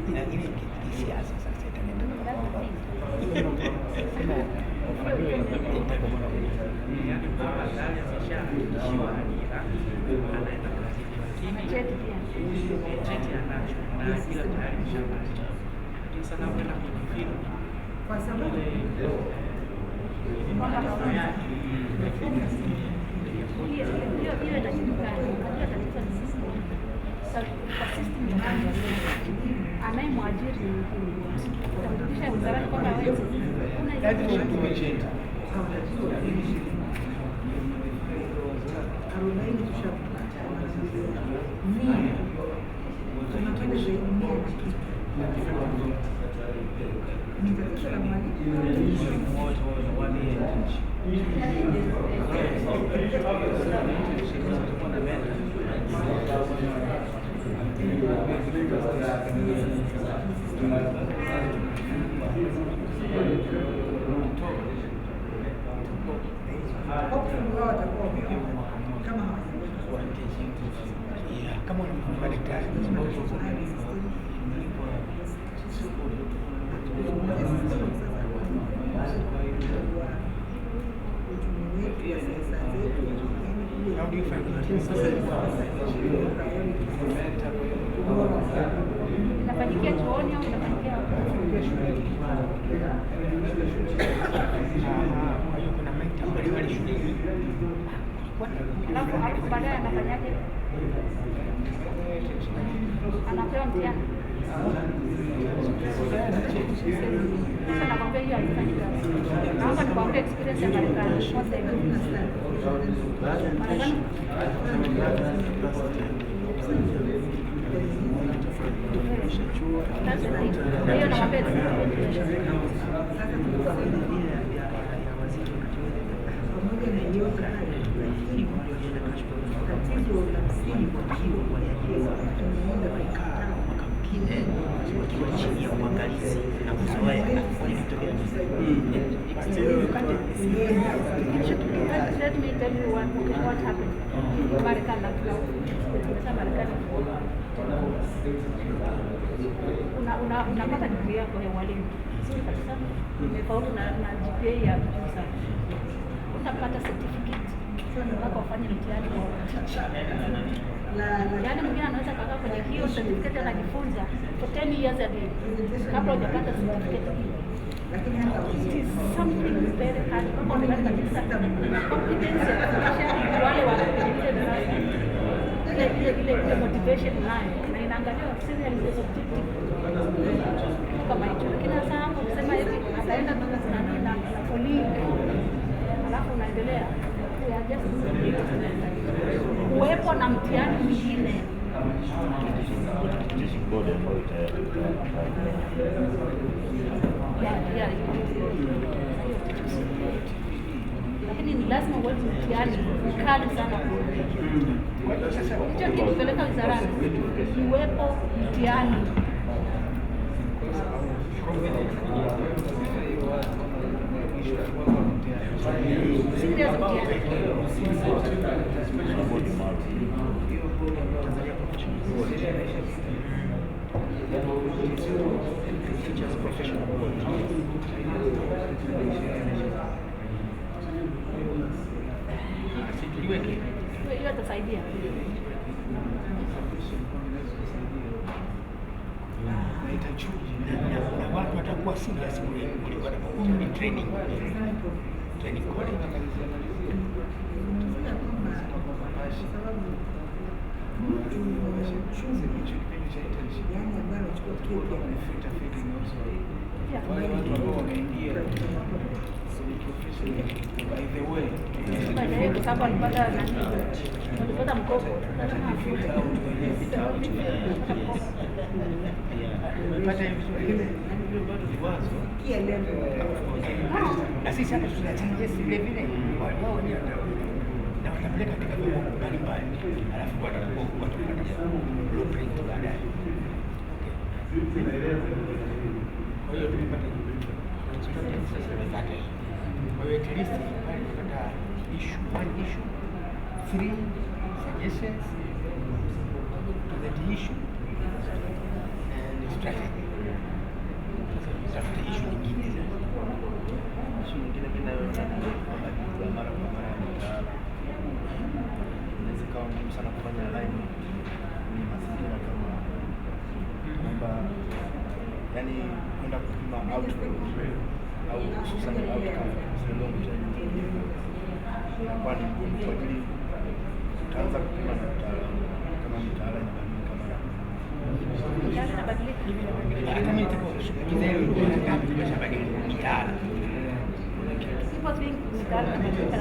ile kisiasa sasa italeta kwa sababu hiyo inajulikana. Unajua tatizo ni system. Kwa system ya Tanzania anayemwajiri ni mkuu. Utamrudisha wizarani kwamba wewe kama unamkumbuka daktari how do you find inafanyikia chuoni au inafanyikia kwa hiyo kuna mentor mbalimbali shuleni alafu baadaye anafanyaje? Anapewa mtihani. Sasa nakwambia hiyo haifanyi kazi. Naomba nikwambie experience ya Marekani. Marekani hiyo nakwambia wakiwa chini ya uangalizi na kuzoea ilitokea. Let me tell you what happened in Marekani. Unapata degree yako ya walimu nzuri kabisa, umefaulu na GPA ya juu sana, utapata certificate mpaka ufanye mtihani wa teacher. Yaani mwingine anaweza kukaa kwenye hiyo certificate anajifunza for 10 years again kabla hujapata certificate hiyo. It is something very hard. Kama unataka kabisa competence ya kufundisha wale wanaoendelea darasa, ile motivation nayo na inaangaliwa serious objective kama hicho. Lakini sasa hapo kusema hivi ataenda na colleague alafu unaendelea uwepo na mtihani mwingine. Lakini ni lazima uwepo mtihani mkali sana. Hicho kitu peleka wizarani, uwepo mtihani. Hiyo itasaidia. Na watu watakuwa serious kuliko ni training college. Kwa sababu alipata mkopo. Na sisi hapa tuna challenges vile vile wao wenyewe na watapeleka katika vyombo mbalimbali, alafu watapata blueprint baadaye. Kwa hiyo tumepata kwa hiyo at least pale tunapata one issue, 3 suggestions to that issue and strategy. Tafuta issue nyingine sasa. Issue nyingine mimi nayo mabadiliko ya mara kwa mara ya mitaala. Inaweza kuwa muhimu sana kufanya alignment kwenye mazingira kama kwamba yani kwenda kupima outcome au hususan outcome zile long term inakuwa ni ngumu kwa ajili utaanza kupima na mtaalamu kama mitaala inabadilika mara Hata mimi nitakuuliza hiyo ngapi tumeshabadilika mitaala. People think mitaala inabadilika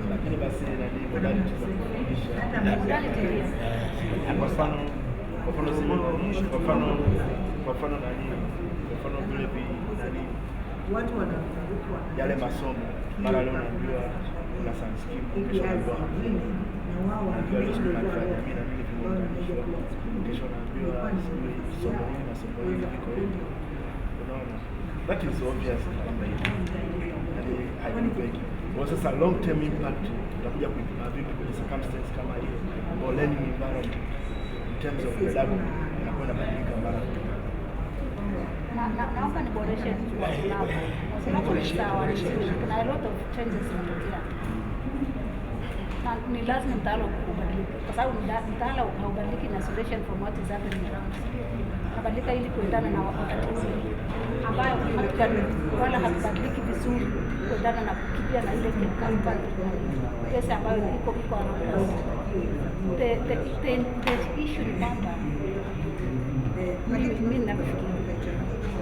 lakini basi nani modality za kufundisha kwa mfano vile nani yale masomo mara leo naambiwa kuna Sanskrit kesho naambiwa naambiwa leo siku nafanya mimi na mimi vimeunganishwa kesho naambiwa somo hili na somo hili viko hivi unaona that is obvious kwamba yani haipeki kwa sasa long term impact utakuja kuipima vipi kwenye circumstances kama hiyo or learning environment in terms of pedagogy inakwenda kubadilika mara naomba niboreshe sababu ni sawa, kuna a lot of changes zinatokea na ni lazima mtaala ubadilike, kwa sababu mtaala haubadiliki in isolation from what is happening around. Unabadilika ili kuendana na wakati ambayo wala hakubadiliki vizuri kuendana na kukimbia na ile kesi ambayo iko around. The issue ni kwamba mimi ninafikiri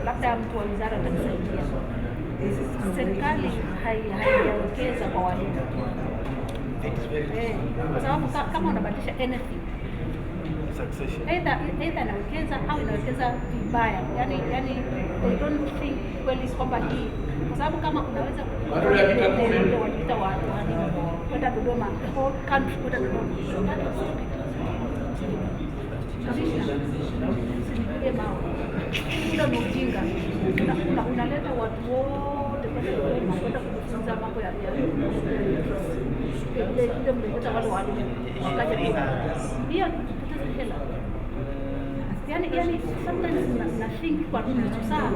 labda mtu wa wizara atanisaidia. Serikali haijawekeza kwa walimu. Kwa sababu kama unabadilisha anything, either inawekeza au inawekeza vibaya. Yani they don't think kweli kwamba hii, kwa sababu kama unaweza kuita walimu kwenda Dodoma, the whole country kwenda Dodoma, ule ni ujinga. Unaleta watu wote kwenda kujifunza mambo ya ile mleta wale walimu wakaja hiyo kupoteza hela. Yani sometimes na think kwa mtu sana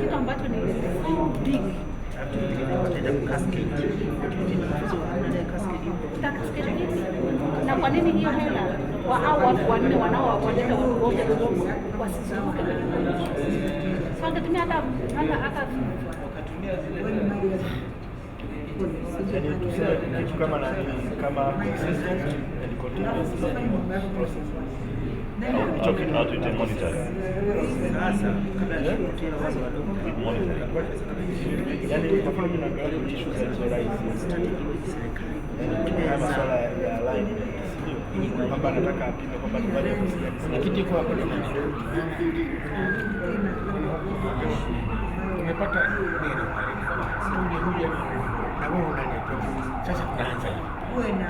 kitu ambacho ni so big na kwa nini hiyo hela hao watu wanne wanaowaleta watu wote wasizunguke kwenye so angetumia hata yani tuseme kitu kama kama consistent and continuous process. We're talking about it in monitoring. Yani kwa mfano mimi naangalia kwenye issues zilizorise. Yani masuala ya line kwamba nataka apime kwamba ni wale na kitu kwa hapo Tumepata neno ungekuja na wewe unaniambia sasa tunaanza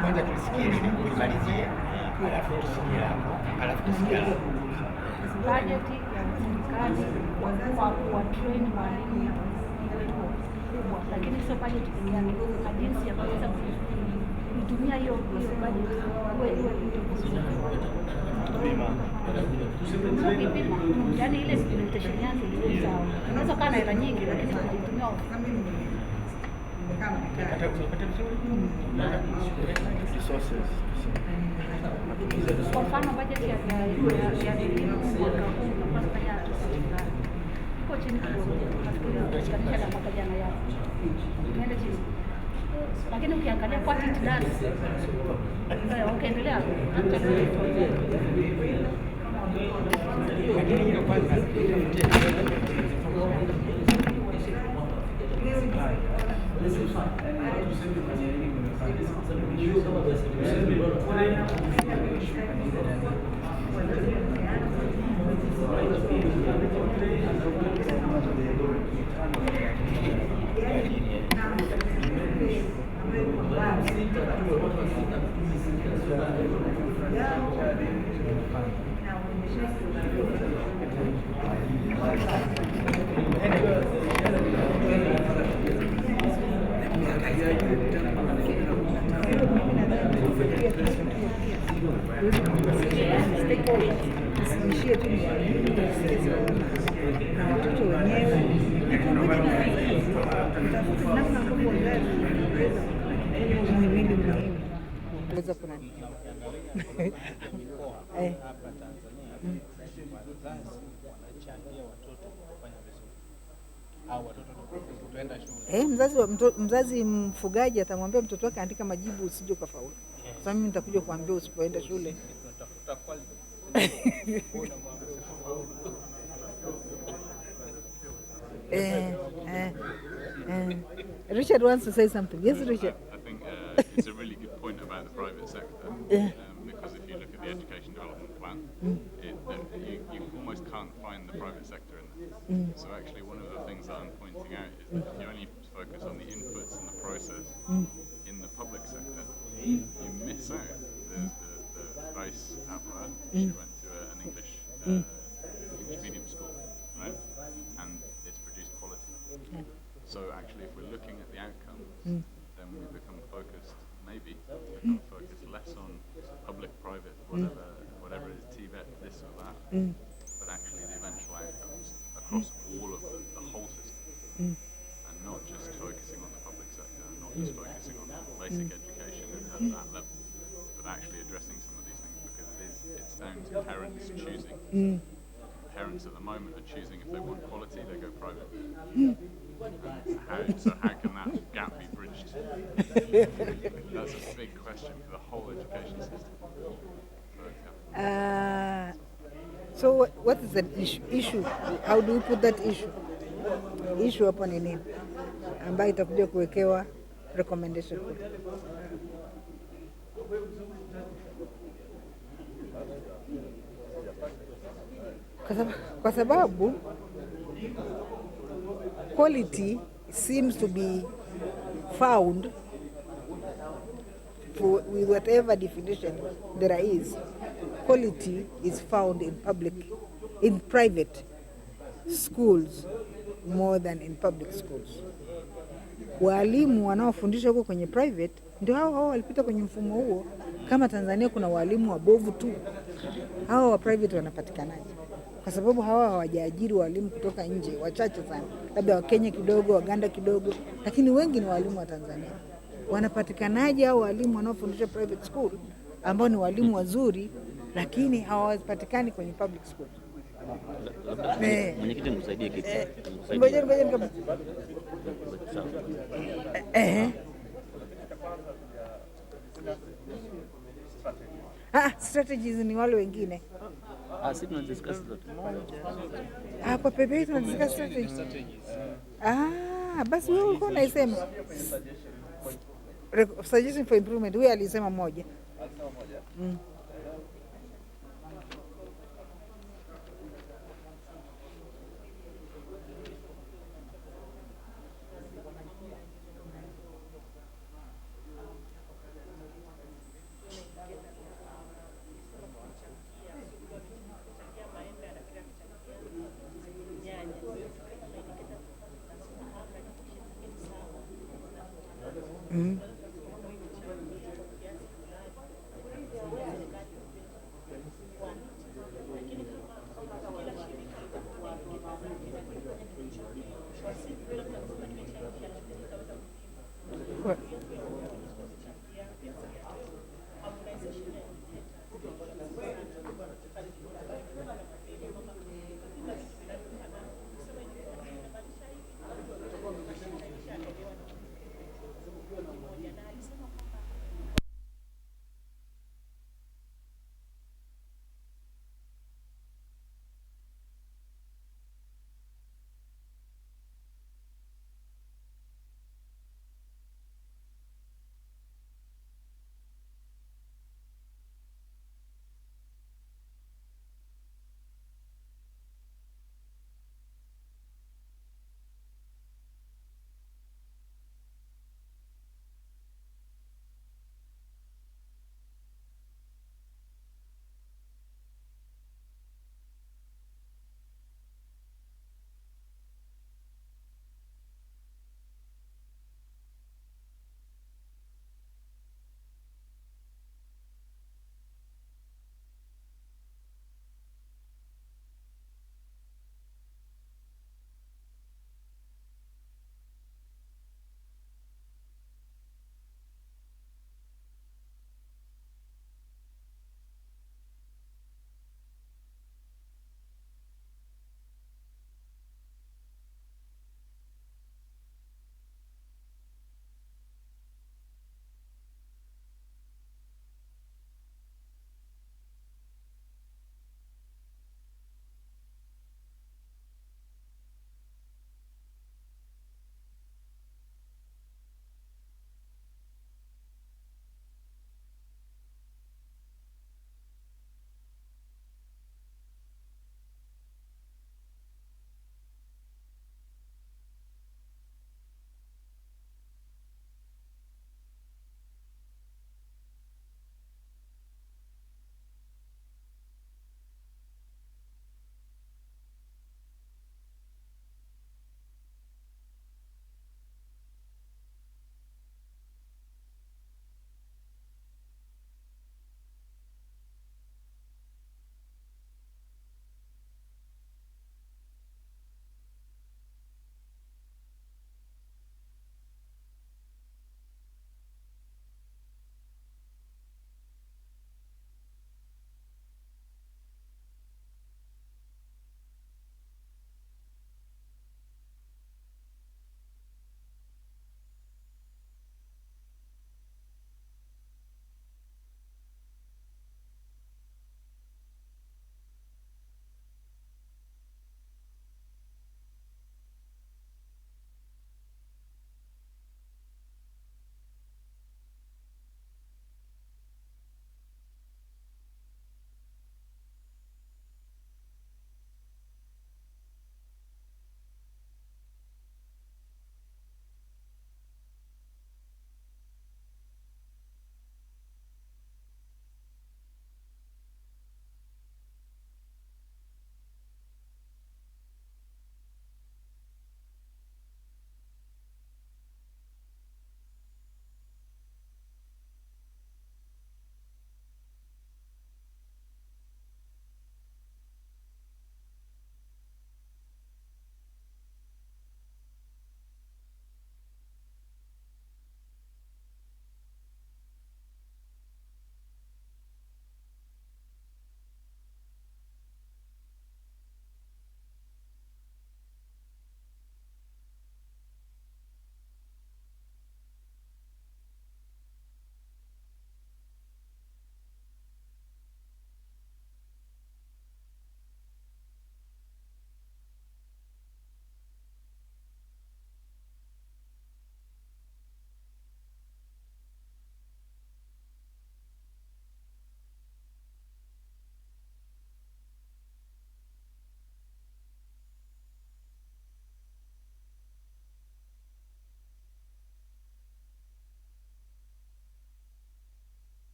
kwanza tusikie nini kumalizia alafu tusikie hapo alafu tusikie bajeti ya serikali kwa kuwatrain walimu kubwa, lakini sio bajeti pekee yake, na jinsi ya kuweza kutumia hiyo bajeti iwe kupima. Yani ile implementation yake ni sawa. Unaweza kuwa na hela nyingi lakini kujitumia resources. Kwa mfano bajeti ya elimu mwaka huu tunafanya iko chini kidogo, nafikiri ukilinganisha na mwaka jana yao tumeenda chini, lakini ukiangalia what it does ukiendelea lakini hiyo kwanza Isiishie tu ni walimu, tusikize na watoto wenyewe, na pamoja na wazazi, tutafute namna ambavyo wazazi wanaweza muhimili muhimu kuweza kunani. Hapa Tanzania wazazi wanachangia watoto kufanya vizuri au watoto kutoenda shule. Mzazi mfugaji atamwambia mtoto wake andika majibu usije ukafaulu. Sasa mimi nitakuja kuambia usipoenda shule. Tunatafuta quality. Richard wants to say something. Yes, Richard. I think it's a really good point about the private sector, because if you look at the Education Development Plan, you almost can't find the private sector in there. So actually one of the things that I'm pointing out is that if you only focus on the inputs and the process in the public sector, you miss out. There's the vice Appa, she went to an English medium school, right? And it's produced quality. So actually if we're looking at the outcomes, then we become focused, maybe become focused less on public, private, whatever it is, TVET, this or that, but actually the eventual outcomes across all of the whole system, and not just focusing on the public sector, and not just focusing on basic education at that level, but actually addressing some of these things, because it's down to parents choosing. Parents at the moment are choosing if they want quality, they go private. So how can that gap be bridged? That's a big question for the whole education system. But, so what is the issue? How do we put that issue hapo ni nini ambayo itakuja kuwekewa recommendation? Kwa sababu quality seems to be found with whatever definition there is. Quality is found in private schools more than in public schools. Walimu wanaofundisha huko kwenye private ndio hao walipita kwenye mfumo huo. Kama Tanzania kuna walimu wabovu tu, hao wa private wanapatikanaje? Kwa sababu hawa hawajaajiri walimu kutoka nje, wachache sana, labda wa Kenya kidogo, Waganda kidogo, lakini wengi ni walimu wa Tanzania. Wanapatikanaje hao walimu wanaofundisha private school ambao ni walimu wazuri, lakini hawapatikani kwenye public school? Mwenyekiti msaidie kitu. Ngoja strategies ni wale wengine. Sisi tunadiscuss zote. Kwa pepe tunadiscuss strategies. Basi wewe uko unaisema suggestion for improvement. Wewe alisema moja.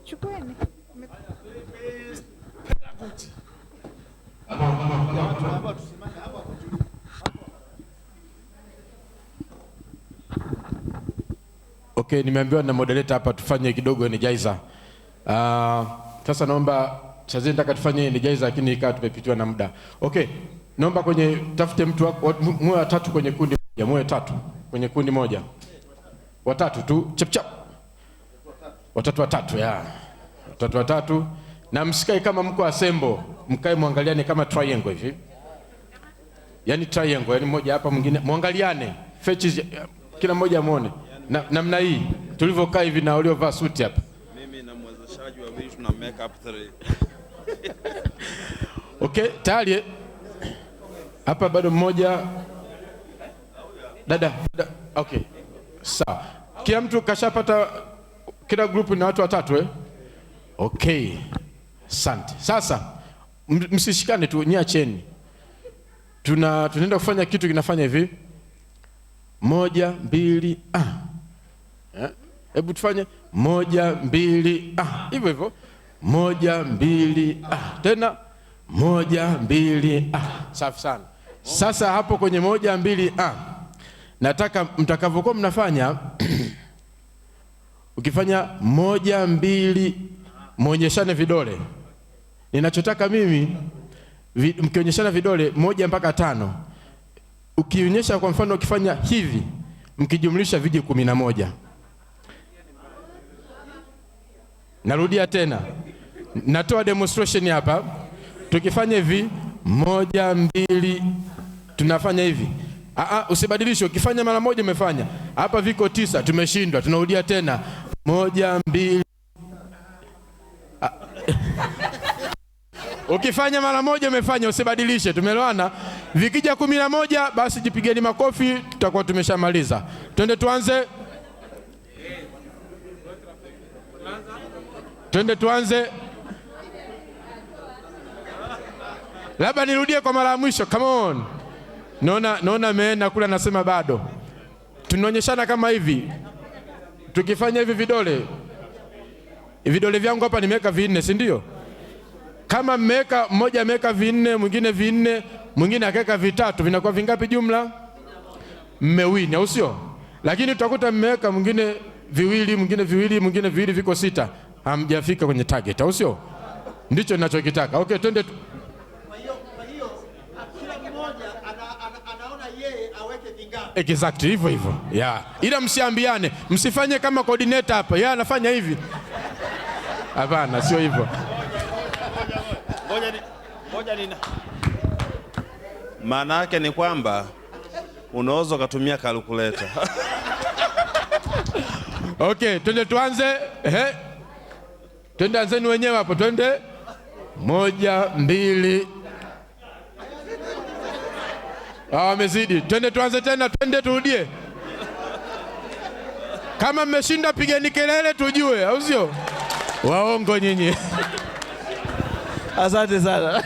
Chukueni. Okay, nimeambiwa na moderator hapa tufanye kidogo energizer. Sasa naomba sasa nataka tufanye energizer lakini ikawa tumepitiwa na muda. Okay, naomba kwenye tafute mtu wako mwe watatu kwenye kundi moja, mwe watatu kwenye kundi moja. Watatu tu, chap chap. Watatu ya. Watatu na msikae kama mko assemble, mkae muangaliane kama triangle hivi. Yaani triangle, yani mmoja hapa mwingine muangaliane. Fetches kila mmoja muone. Namna hii tulivyokaa hivi na waliovaa suti hapa. Mimi na mwezeshaji wa vitu na make up 3. Okay, tayari. Hapa bado mmoja. Dada. Okay. Sawa. Kila mtu kashapata, kila grupu na watu watatu eh? Okay. Asante. Sasa msishikane tu, niacheni. Tunaenda kufanya kitu kinafanya hivi. 1 2 Hebu tufanye 1 2 hivyo hivyo. 1 2 tena 1 2 Safi sana. Sasa hapo kwenye 1 2 nataka mtakavyokuwa mnafanya ukifanya 1 2 muonyeshane vidole. Ninachotaka mimi mkionyeshana vidole 1 mpaka 5. Ukionyesha kwa mfano ukifanya hivi mkijumlisha vije 11. Narudia tena. Natoa demonstration hapa. Tukifanya hivi 1 2 tunafanya hivi. Usibadilishe, ukifanya mara moja umefanya. Hapa viko 9 tumeshindwa. Tunarudia tena 1 2 Ukifanya mara moja umefanya, usibadilishe, tumeelewana? Vikija 11 basi jipigeni makofi, tutakuwa tumeshamaliza. Twende tuanze. Labda nirudie kwa mara ya mwisho. Come on. Naona Morena kula nasema bado. Tunaonyeshana kama hivi. Tukifanya hivi vidole vyangu hapa nimeweka 4, si ndio? Kama mmoja ameweka 4, mwingine 4, mwingine akaweka 3, vinakuwa vingapi jumla? Mmewini, au sio? Lakini utakuta mmeweka mwingine 2, mwingine 2, mwingine 2, viko 6. Hamjafika kwenye target, au sio? Ndicho ninachokitaka. Okay, twende. Kwa hiyo kila mmoja anaona yeye aweke vingapi. Exactly, hivyo. Yeah. Ila msiambiane, msifanye kama coordinator hapa. Yeye anafanya hivi. Hapana, sio hivyo. Ngoja maana yake ni kwamba unaweza kutumia calculator. Okay, twende tuanze. Twende anzeni wenyewe hapo, twende. 1 2 Wamezidi. Twende tuanze tena, twende turudie. Kama mmeshinda pigeni kelele tujue, au sio? Waongo nyinyi. Asante sana.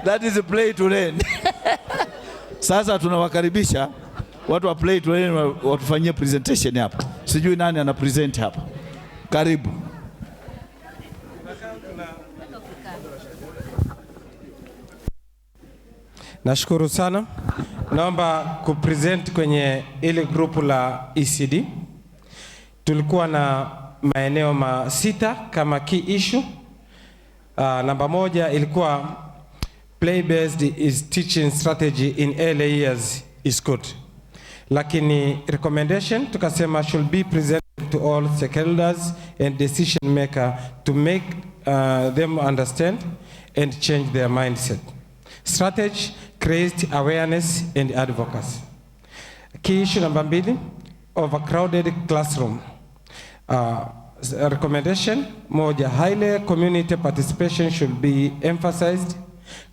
That is a play to learn. Sasa tunawakaribisha watu wa play to learn watufanyie presentation hapa. Sijui nani ana present hapa. Karibu. Nashukuru sana. Naomba kupresent kwenye ile grupu la ECD. Tulikuwa na maeneo 6 kama key issue. Namba 1 ilikuwa play-based is teaching strategy in early years is good. Lakini recommendation tukasema should be presented to all stakeholders and decision maker to make them understand and change their mindset. Strategy creates awareness and advocacy. Key issue number 2, overcrowded classroom. Recommendation, moja, highly community participation should be emphasized.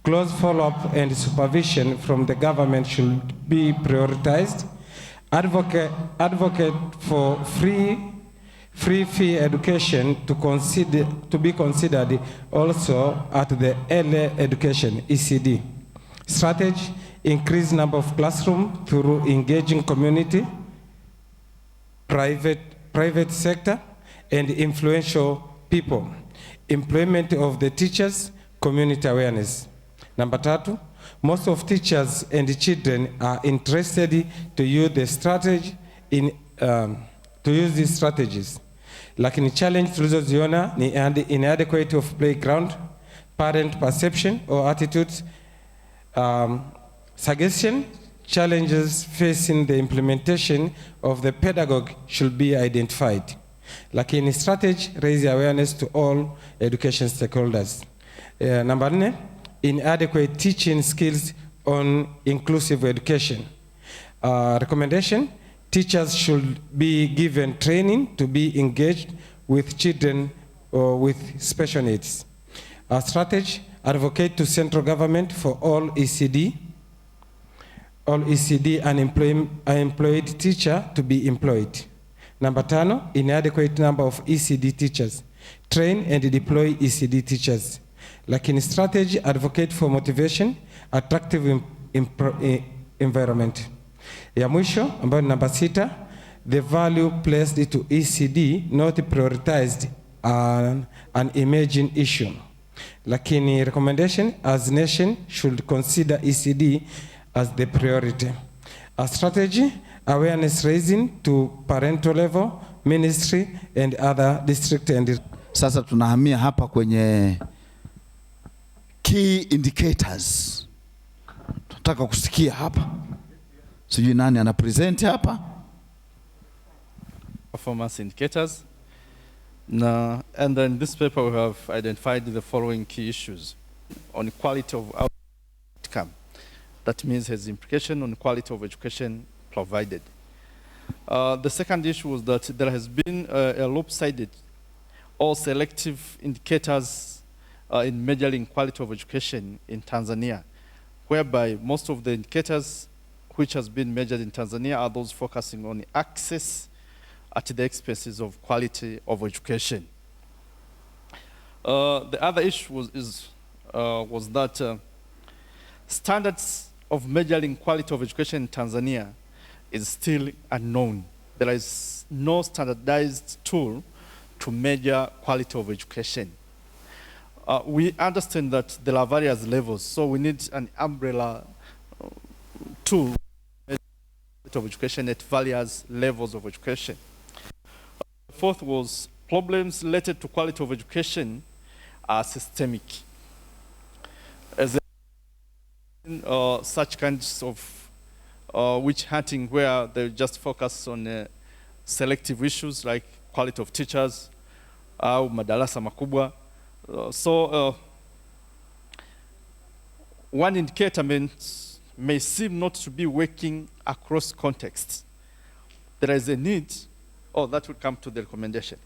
Close follow-up and supervision from the government should be prioritized. Advocate for free free fee education to be considered also at the early education, ECD. Strategy, increase number of classrooms through engaging community, private sector, and influential people. Employment of the teachers, community awareness. Number 3, most of teachers and children are interested to use the strategy to use these strategies. Lakini challenge tulizoziona ni inadequate of playground, parent perception or attitudes, suggestion, challenges facing the implementation of the pedagogue should be identified. Lakini strategy raise awareness to all education stakeholders. Number 4, inadequate teaching skills on inclusive education. Recommendation, teachers should be given training to be engaged with children or with special needs. Strategy, advocate to central government for all ECD unemployed teacher to be employed. Number 5, inadequate number of ECD teachers. Train and deploy ECD teachers. Lakini strategy, advocate for motivation, attractive environment. Ya mwisho ambayo ni number 6, the value placed to ECD not prioritized an emerging issue. Lakini recommendation, as nation should consider ECD as the priority. A strategy, awareness raising to parental level, ministry and other district and... Sasa tunahamia hapa kwenye key indicators. Tunataka kusikia hapa. Sijui nani ana present hapa. Performance indicators. Now, and then in this paper we have identified the following key issues on quality of outcome. That means has implication on quality of education provided. The second issue was that there has been a lopsided or selective indicators in measuring quality of education in Tanzania, whereby most of the indicators which has been measured in Tanzania are those focusing on access at the expenses of quality of education. The other issue was that standards of measuring quality of education in Tanzania is still unknown. There is no standardized tool to measure quality of education. We understand that there are various levels, so we need an umbrella tool of education at various levels of education. The fourth was problems related to quality of education are systemic. As such kinds of witch hunting where they just focus on selective issues like quality of teachers, au madarasa makubwa. One indicator may seem not to be working across contexts. There is a need, that will come to the recommendation.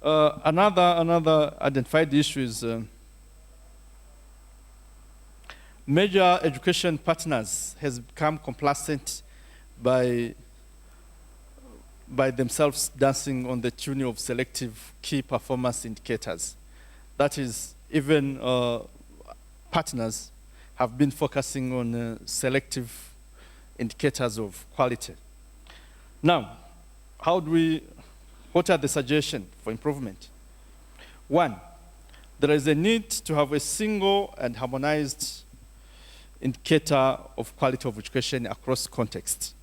Another identified issue is major education partners has become complacent by themselves dancing on the tune of selective key performance indicators. That is, even partners have been focusing on selective indicators of quality. Now, what are the suggestions for improvement? One, there is a need to have a single and harmonized indicator of quality of education across contexts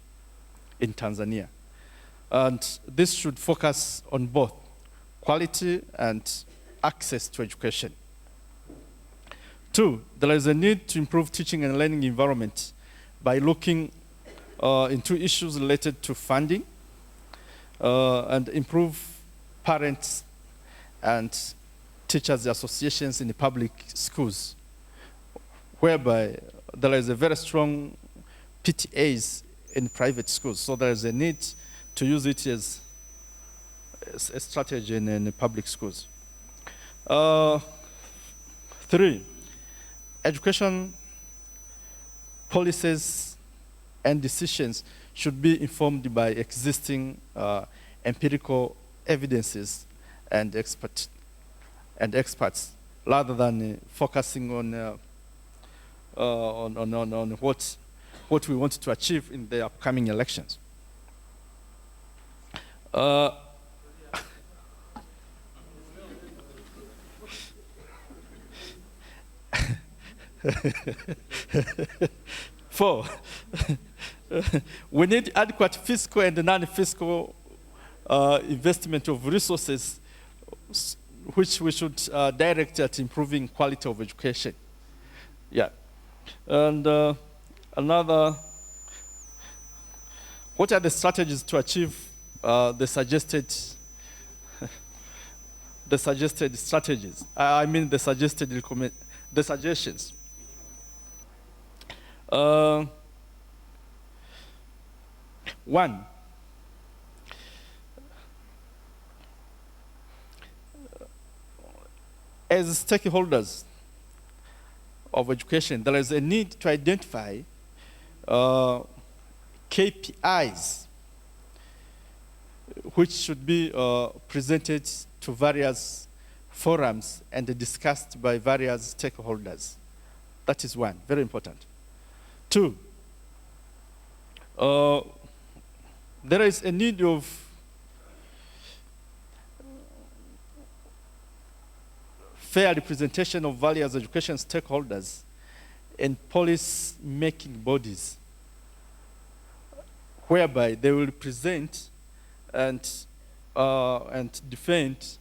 in Tanzania. And this should focus on both quality and access to education. Two, there is a need to improve teaching and learning environment by looking into issues related to funding and improve parents and teachers associations in the public schools, whereby there is a very strong PTAs in private schools. So there is a need to use it as a strategy in the public schools. Three, education policies and decisions should be informed by existing empirical evidences and experts, rather than focusing on what we want to achieve in the upcoming elections. Four, we need adequate fiscal and non-fiscal investment of resources which we should direct at improving quality of education. Yeah. And another, what are the strategies to achieve the suggested strategies? I mean the suggestions. One, as stakeholders of education, there is a need to identify KPIs which should be presented to various forums and discussed by various stakeholders. That is one, very important. Two, there is a need of fair representation of various education stakeholders in policy-making bodies, whereby they will present and defend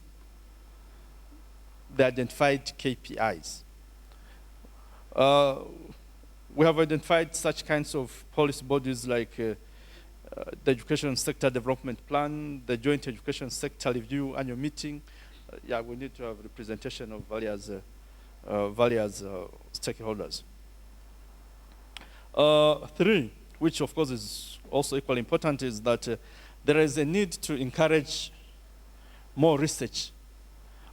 the identified KPIs. We have identified such kinds of policy bodies like the Education Sector Development Plan, the Joint Education Sector Review Annual Meeting. Yeah, we need to have representation of various stakeholders. Three, which of course is also equally important, is that there is a need to encourage more research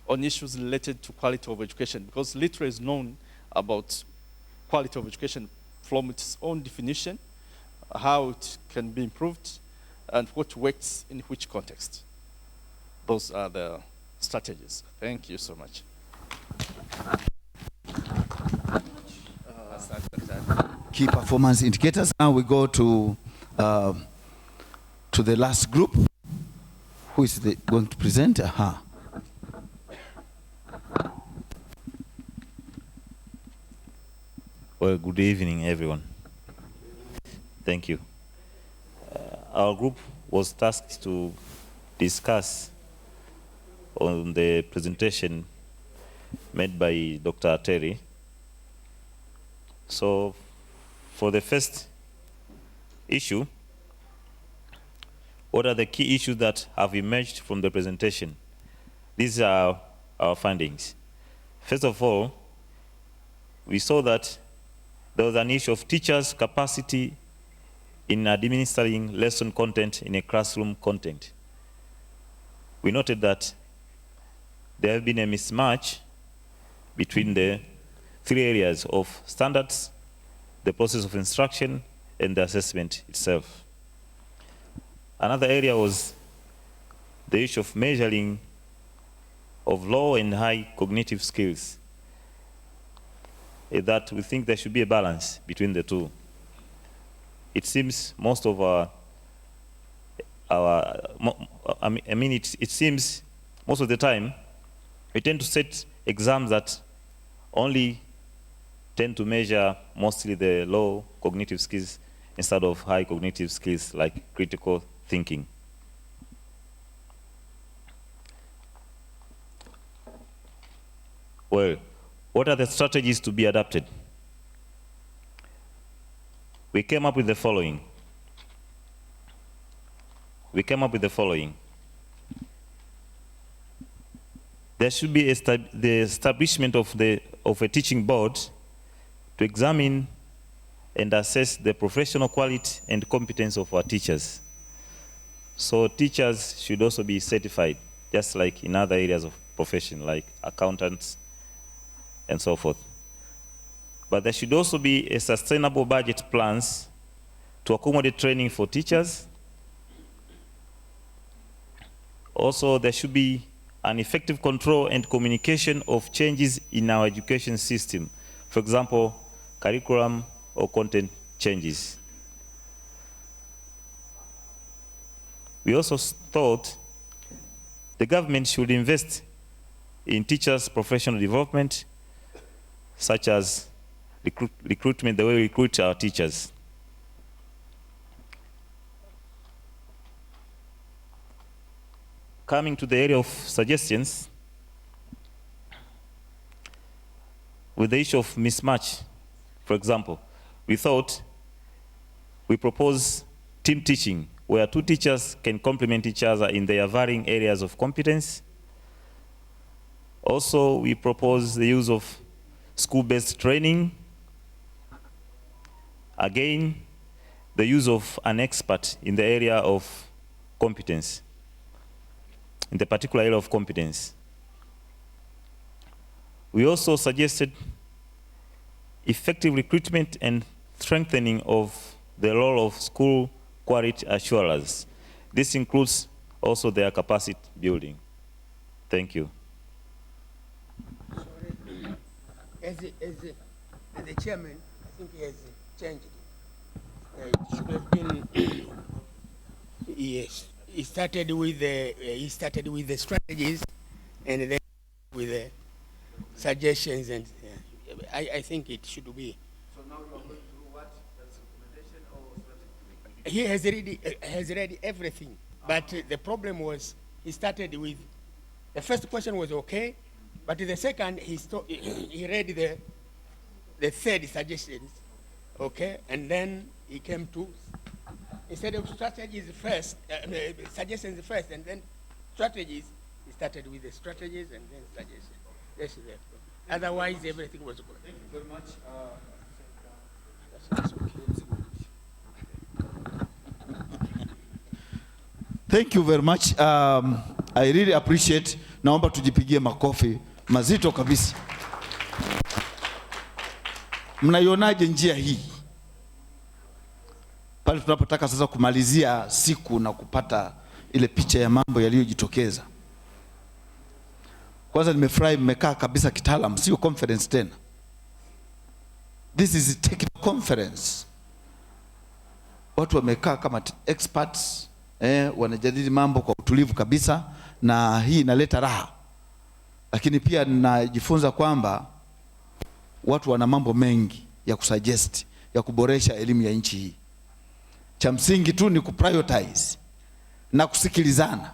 on issues related to quality of education, because literature is known about quality of education from its own definition, how it can be improved, and what works in which context. Those are the strategies. Thank you so much. Key performance indicators. Now we go to the last group. Who is going to present? Well, good evening, everyone. Thank you. Our group was tasked to discuss on the presentation made by Dr. Terry. So, for the first issue, what are the key issues that have emerged from the presentation? These are our findings. First of all, we saw that there was an issue of teachers' capacity in administering lesson content in a classroom content. We noted that there have been a mismatch between the three areas of standards, the process of instruction, and the assessment itself. Another area was the issue of measuring of low and high cognitive skills, that we think there should be a balance between the two. It seems most of it seems most of the time we tend to set exams that only tend to measure mostly the low cognitive skills instead of high cognitive skills like critical thinking. Well, what are the strategies to be adapted? We came up with the following. There should be the establishment of a teaching board to examine and assess the professional quality and competence of our teachers. So teachers should also be certified, just like in other areas of profession, like accountants and so forth. But there should also be a sustainable budget plans to accommodate training for teachers. Also, there should be an effective control and communication of changes in our education system. For example, curriculum or content changes. We also thought the government should invest in teachers' professional development, such as recruitment, the way we recruit our teachers. Coming to the area of suggestions, with the issue of mismatch, for example, we propose team teaching, where two teachers can complement each other in their varying areas of competence. Also, we propose the use of school-based training. Again, the use of an expert in the area of competence, in the particular area of competence. We also suggested effective recruitment and strengthening of the role of school quality assurers. This includes also their capacity building. Thank you. As the chairman, I think he has changed it. It should have been yes. He started with the strategies, and then with the suggestions, and I think it should be. So now you are going through what? That's recommendation or strategy? He has read everything, but the problem was he started with the first question was okay, but the second he read the third suggestions, okay, and then he came to, instead of strategies first, suggestions first, and then strategies, he started with the strategies and then suggestions. That's the problem. Otherwise, everything was good. Thank you very much. Thank you very much. I really appreciate. Naomba tujipigie makofi mazito kabisa. Mnaionaje njia hii? Pale tunapotaka sasa kumalizia siku na kupata ile picha ya mambo yaliyojitokeza. Kwanza nimefurahi mmekaa kabisa kitaalamu, sio conference tena. This is a technical conference. Watu wamekaa kama experts, wanajadili mambo kwa utulivu kabisa, na hii inaleta raha. Lakini pia ninajifunza kwamba watu wana mambo mengi ya kusuggest, ya kuboresha elimu ya nchi hii. Cha msingi tu ni kuprioritize na kusikilizana.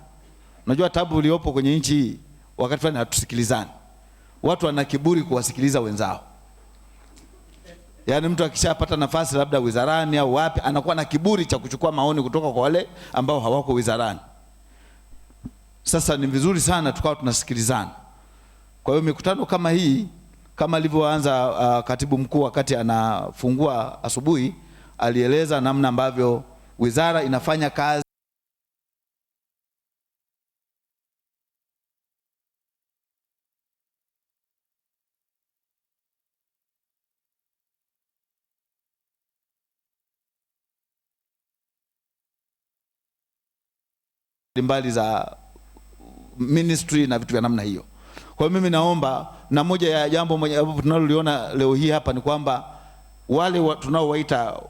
Unajua tabu uliopo kwenye nchi hii, wakati fulani hatusikilizani. Watu wana kiburi kuwasikiliza wenzao. Yaani mtu akishapata nafasi labda wizarani au wapi, anakuwa na kiburi cha kuchukua maoni kutoka kwa wale ambao hawako wizarani. Sasa ni vizuri sana tukawa tunasikilizana. Kwa hiyo mikutano kama hii, kama alivyoanza katibu mkuu wakati anafungua asubuhi, alieleza namna ambavyo wizara inafanya kazi mbali za ministry na vitu vya namna hiyo. Kwa hiyo mimi naomba, na moja ya jambo tunaloliona leo hii hapa ni kwamba wale tunaowaita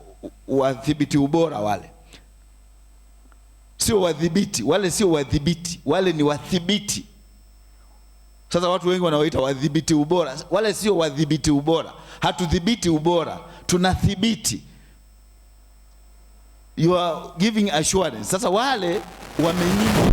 wadhibiti ubora, wale sio wadhibiti, wale sio wadhibiti, wale ni wadhibiti. Sasa watu wengi wanaoita wadhibiti ubora, wale sio wadhibiti ubora. Hatudhibiti ubora, tunadhibiti. You are giving assurance. Sasa wale wamenyima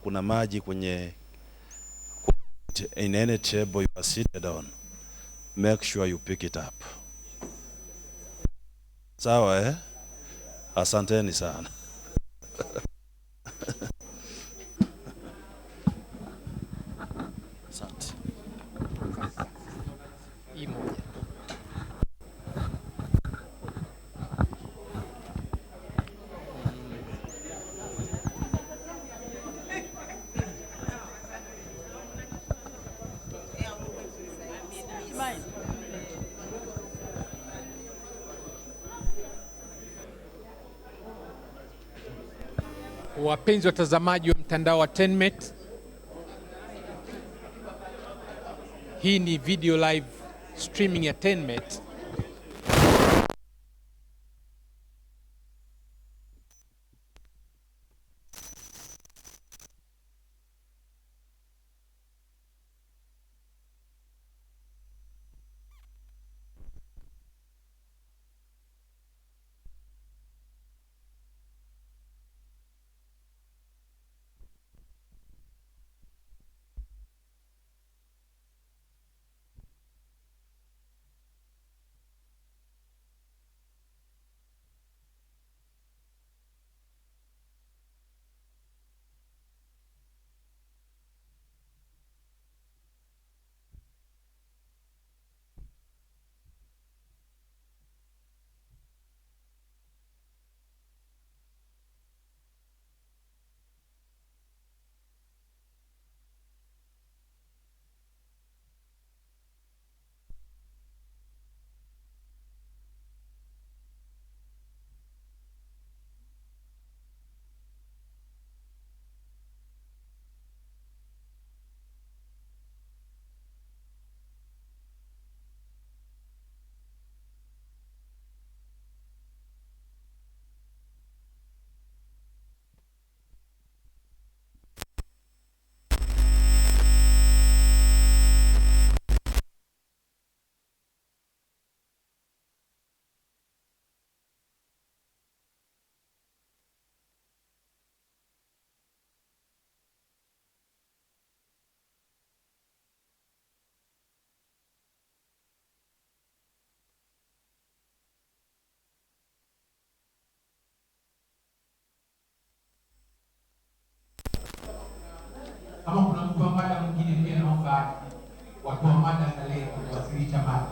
kuna maji kwenye in any table you are seated on, make sure you pick it up. Sawa eh? Asanteni sana. Asante. Wapenzi watazamaji wa mtandao wa TenMet, hii ni video live streaming ya TenMet. Kama kuna mtu wa mada mwingine pia naomba watu wa mada za leo kuwasilisha mada.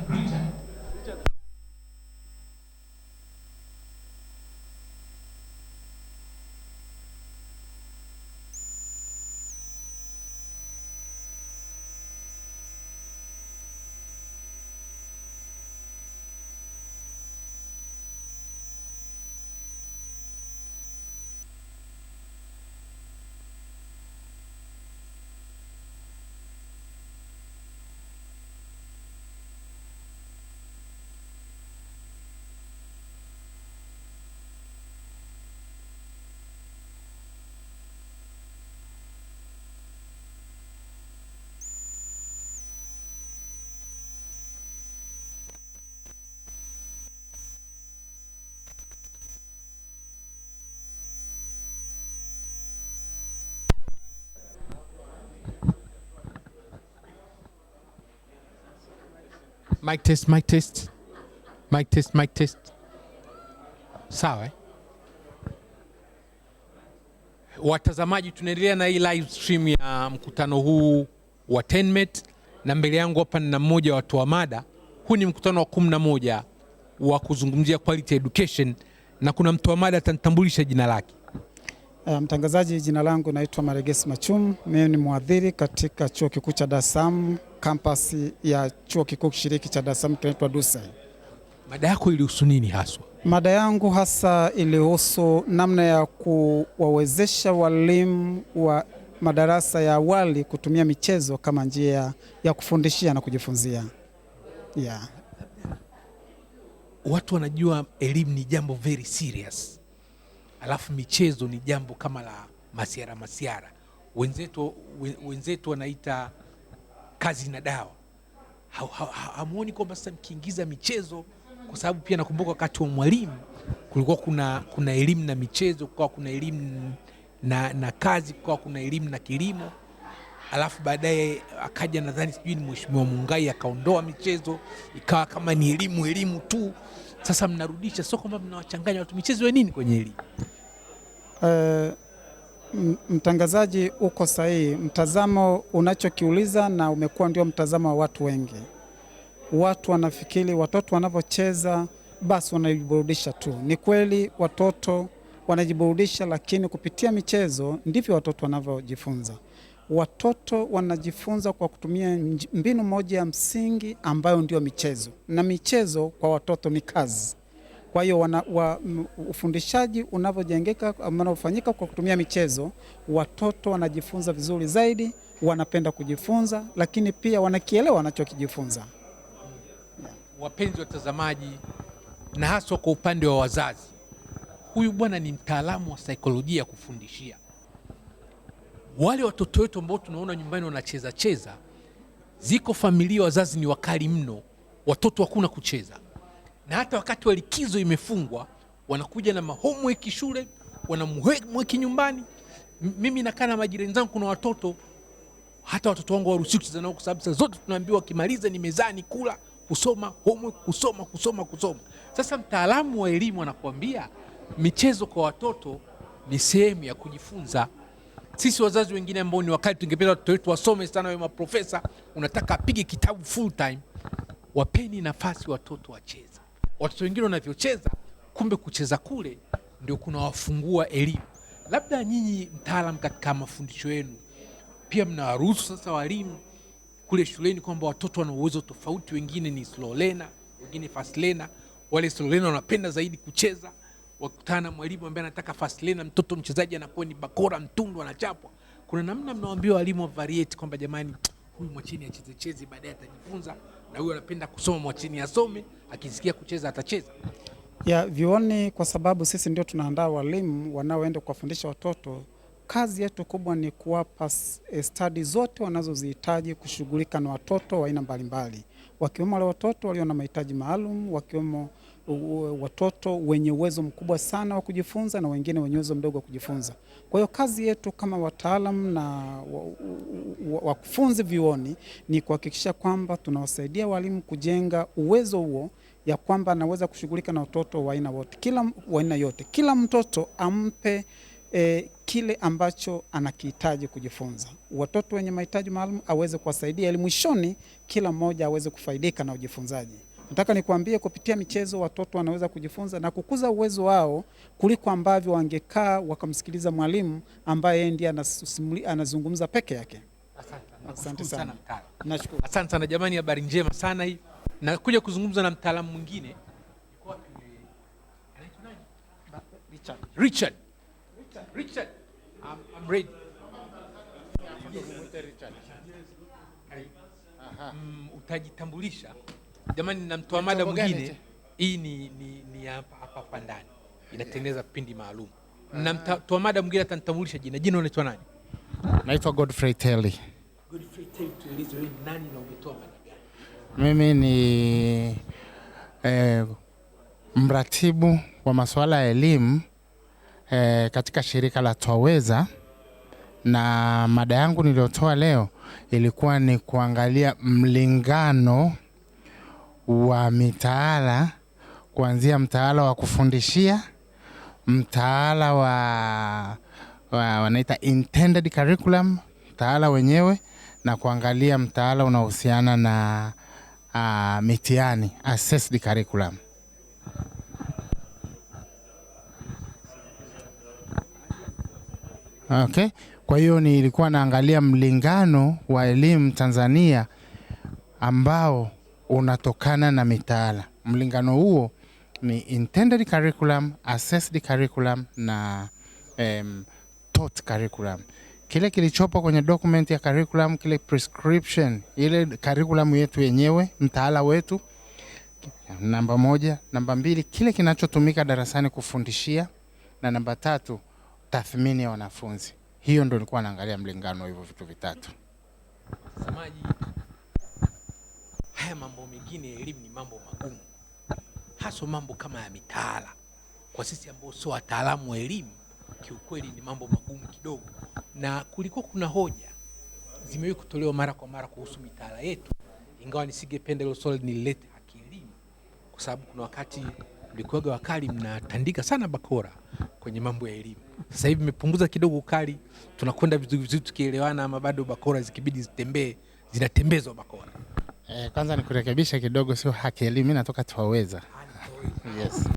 Richard. Mic test. Sawa. Watazamaji, tunaendelea na hii live stream ya mkutano huu wa TenMet, na mbele yangu hapa nina mmoja wa watu wa mada. Huu ni mkutano wa 11 wa kuzungumzia quality education, na kuna mtu wa mada atanitambulisha jina lake. Mtangazaji, jina langu naitwa Maregesi Machum. Mimi ni mwadhiri katika Chuo Kikuu cha Dar es Salaam, campus ya Chuo Kikuu Kishiriki cha Dar es Salaam kinaitwa DUSAI. Mada yako ilihusu nini haswa? Mada yangu hasa ilihusu namna ya kuwawezesha walimu wa madarasa ya awali kutumia michezo kama njia ya kufundishia na kujifunzia. Yeah. Watu wanajua elimu ni jambo very serious, alafu michezo ni jambo kama la masiara. Wenzetu wanaita kazi na dawa. Hamuoni kwamba sasa mkiingiza michezo, kwa sababu pia nakumbuka wakati wa mwalimu kulikuwa kuna elimu na michezo, kwa kuna elimu na kazi kwa kuna elimu na kilimo, alafu baadaye akaja nadhani sijui ni Mheshimiwa Mungai akaondoa michezo ikawa kama ni elimu tu. Sasa mnarudisha, sio kwamba mnawachanganya watu. Michezo ya nini kwenye elimu? Mtangazaji, uko sahihi. Mtazamo unachokiuliza na umekuwa ndio mtazamo wa watu wengi. Watu wanafikiri watoto wanapocheza basi wanajiburudisha tu. Ni kweli watoto wanajiburudisha, lakini kupitia michezo ndivyo watoto wanavyojifunza. Watoto wanajifunza kwa kutumia mbinu moja ya msingi ambayo ndio michezo, na michezo kwa watoto ni kazi. Kwa hiyo ufundishaji unavyojengeka unaofanyika kwa kutumia michezo, watoto wanajifunza vizuri zaidi, wanapenda kujifunza, lakini pia wanakielewa wanachokijifunza. Wapenzi watazamaji, na haswa kwa upande wa wazazi, huyu bwana ni mtaalamu wa saikolojia ya kufundishia. Wale watoto wetu ambao tunaona nyumbani wanacheza, ziko familia wazazi ni wakali mno, watoto hakuna kucheza. Na hata wakati wa likizo imefungwa, wanakuja na homework shule, wana homework nyumbani. Mimi nakaa na majirani zangu, kuna watoto, hata watoto wangu hawaruhusiwi kucheza nao kwa sababu saa zote tunaambiwa kimaliza ni mezani kula, kusoma, homework, kusoma. Sasa mtaalamu wa elimu anakuambia michezo kwa watoto ni sehemu ya kujifunza. Sisi wazazi wengine ambao ni wakati tungependa watoto wetu wasome sana, wa maprofesa, unataka apige kitabu full time, wapeni nafasi watoto wacheze. Watoto wengine wanavyocheza, kumbe kucheza kule ndio kuna wafungua elimu. Labda nyinyi mtaalamu katika mafundisho yenu pia mnawaruhusu sasa walimu kule shuleni kwamba watoto wana uwezo tofauti, wengine ni slow learner, wengine fast learner. Wale slow learner wanapenda zaidi kucheza, wakutana na mwalimu ambaye anataka fast learner, mtoto mchezaji anakuwa ni bakora, mtundu, anachapwa. Kuna namna mnawaambia walimu wa variety kwamba jamani, huyu mwacheni acheze, baadaye atajifunza, na huyu anapenda kusoma, mwacheni asome, akisikia kucheza atacheza. Ya vioni, kwa sababu sisi ndio tunaandaa walimu wanaoenda kuwafundisha watoto. Kazi yetu kubwa ni kuwapa stadi zote wanazozihitaji kushughulika na watoto wa aina mbalimbali, wakiwemo wale watoto walio na mahitaji maalum, wakiwemo watoto wenye uwezo mkubwa sana wa kujifunza na wengine wenye uwezo mdogo wa kujifunza. Kwa hiyo kazi yetu kama wataalamu na wakufunzi vioni ni kuhakikisha kwamba tunawasaidia walimu kujenga uwezo huo, ya kwamba anaweza kushughulika na watoto wa aina wote, wa aina yote. Kila mtoto ampe kile ambacho anakihitaji kujifunza. Watoto wenye mahitaji maalum aweze kuwasaidia ili mwishoni kila mmoja aweze kufaidika na ujifunzaji. Nataka nikwambie, kupitia michezo watoto wanaweza kujifunza na kukuza uwezo wao kuliko ambavyo wangekaa wakamsikiliza mwalimu ambaye ndiye anazungumza peke yake. Asante sana. Nashukuru. Asante sana jamani, habari njema sana hii. Na kuja kuzungumza na mtaalamu mwingine. Richard. I'm ready. Utajitambulisha. Jamani, na mtoa mada mwingine. Hii ni hapa ndani. Inatengeneza kipindi maalum. Na mtoa mada mwingine atanitambulisha jina. Jina unaitwa nani? Naitwa Godfrey Telly. Godfrey Telly, tueleze wewe nani na umetoa mada gani? Mimi ni mratibu wa masuala ya elimu katika shirika la Twaweza, na mada yangu niliyotoa leo ilikuwa ni kuangalia mlingano wa mitaala, kuanzia mtaala wa kufundishia, mtaala wanaita intended curriculum, mtaala wenyewe, na kuangalia mtaala unaohusiana na mitihani, assessed curriculum. Okay. Kwa hiyo nilikuwa naangalia mlingano wa elimu Tanzania ambao unatokana na mitaala. Mlingano huo ni intended curriculum, assessed curriculum na taught curriculum. Kile kilichopo kwenye document ya curriculum, kile prescription, ile curriculum yetu yenyewe, mtaala wetu, namba 1, namba 2, kile kinachotumika darasani kufundishia, na namba 3, tathmini ya wanafunzi. Hiyo ndio nilikuwa naangalia mlingano hivyo vitu vitatu. Samaji, haya mambo mengine ya elimu ni mambo magumu. Hasa mambo kama ya mitaala. Kwa sisi ambao sio wataalamu wa elimu, kiukweli ni mambo magumu kidogo, na kulikuwa kuna hoja zimewahi kutolewa mara kwa mara kuhusu mitaala yetu, ingawa nisingependa hilo swali nililete akilini, kwa sababu kuna wakati mlikuwaga wakali mnatandika sana bakora kwenye mambo ya elimu. Sasa hivi imepunguza kidogo ukali, tunakwenda vizuri vizuri tukielewana, ama bado bakora zikibidi zitembee zinatembezwa bakora. Kwanza nikurekebisha kidogo, sio haki elimu, mimi natoka Twaweza. Yes.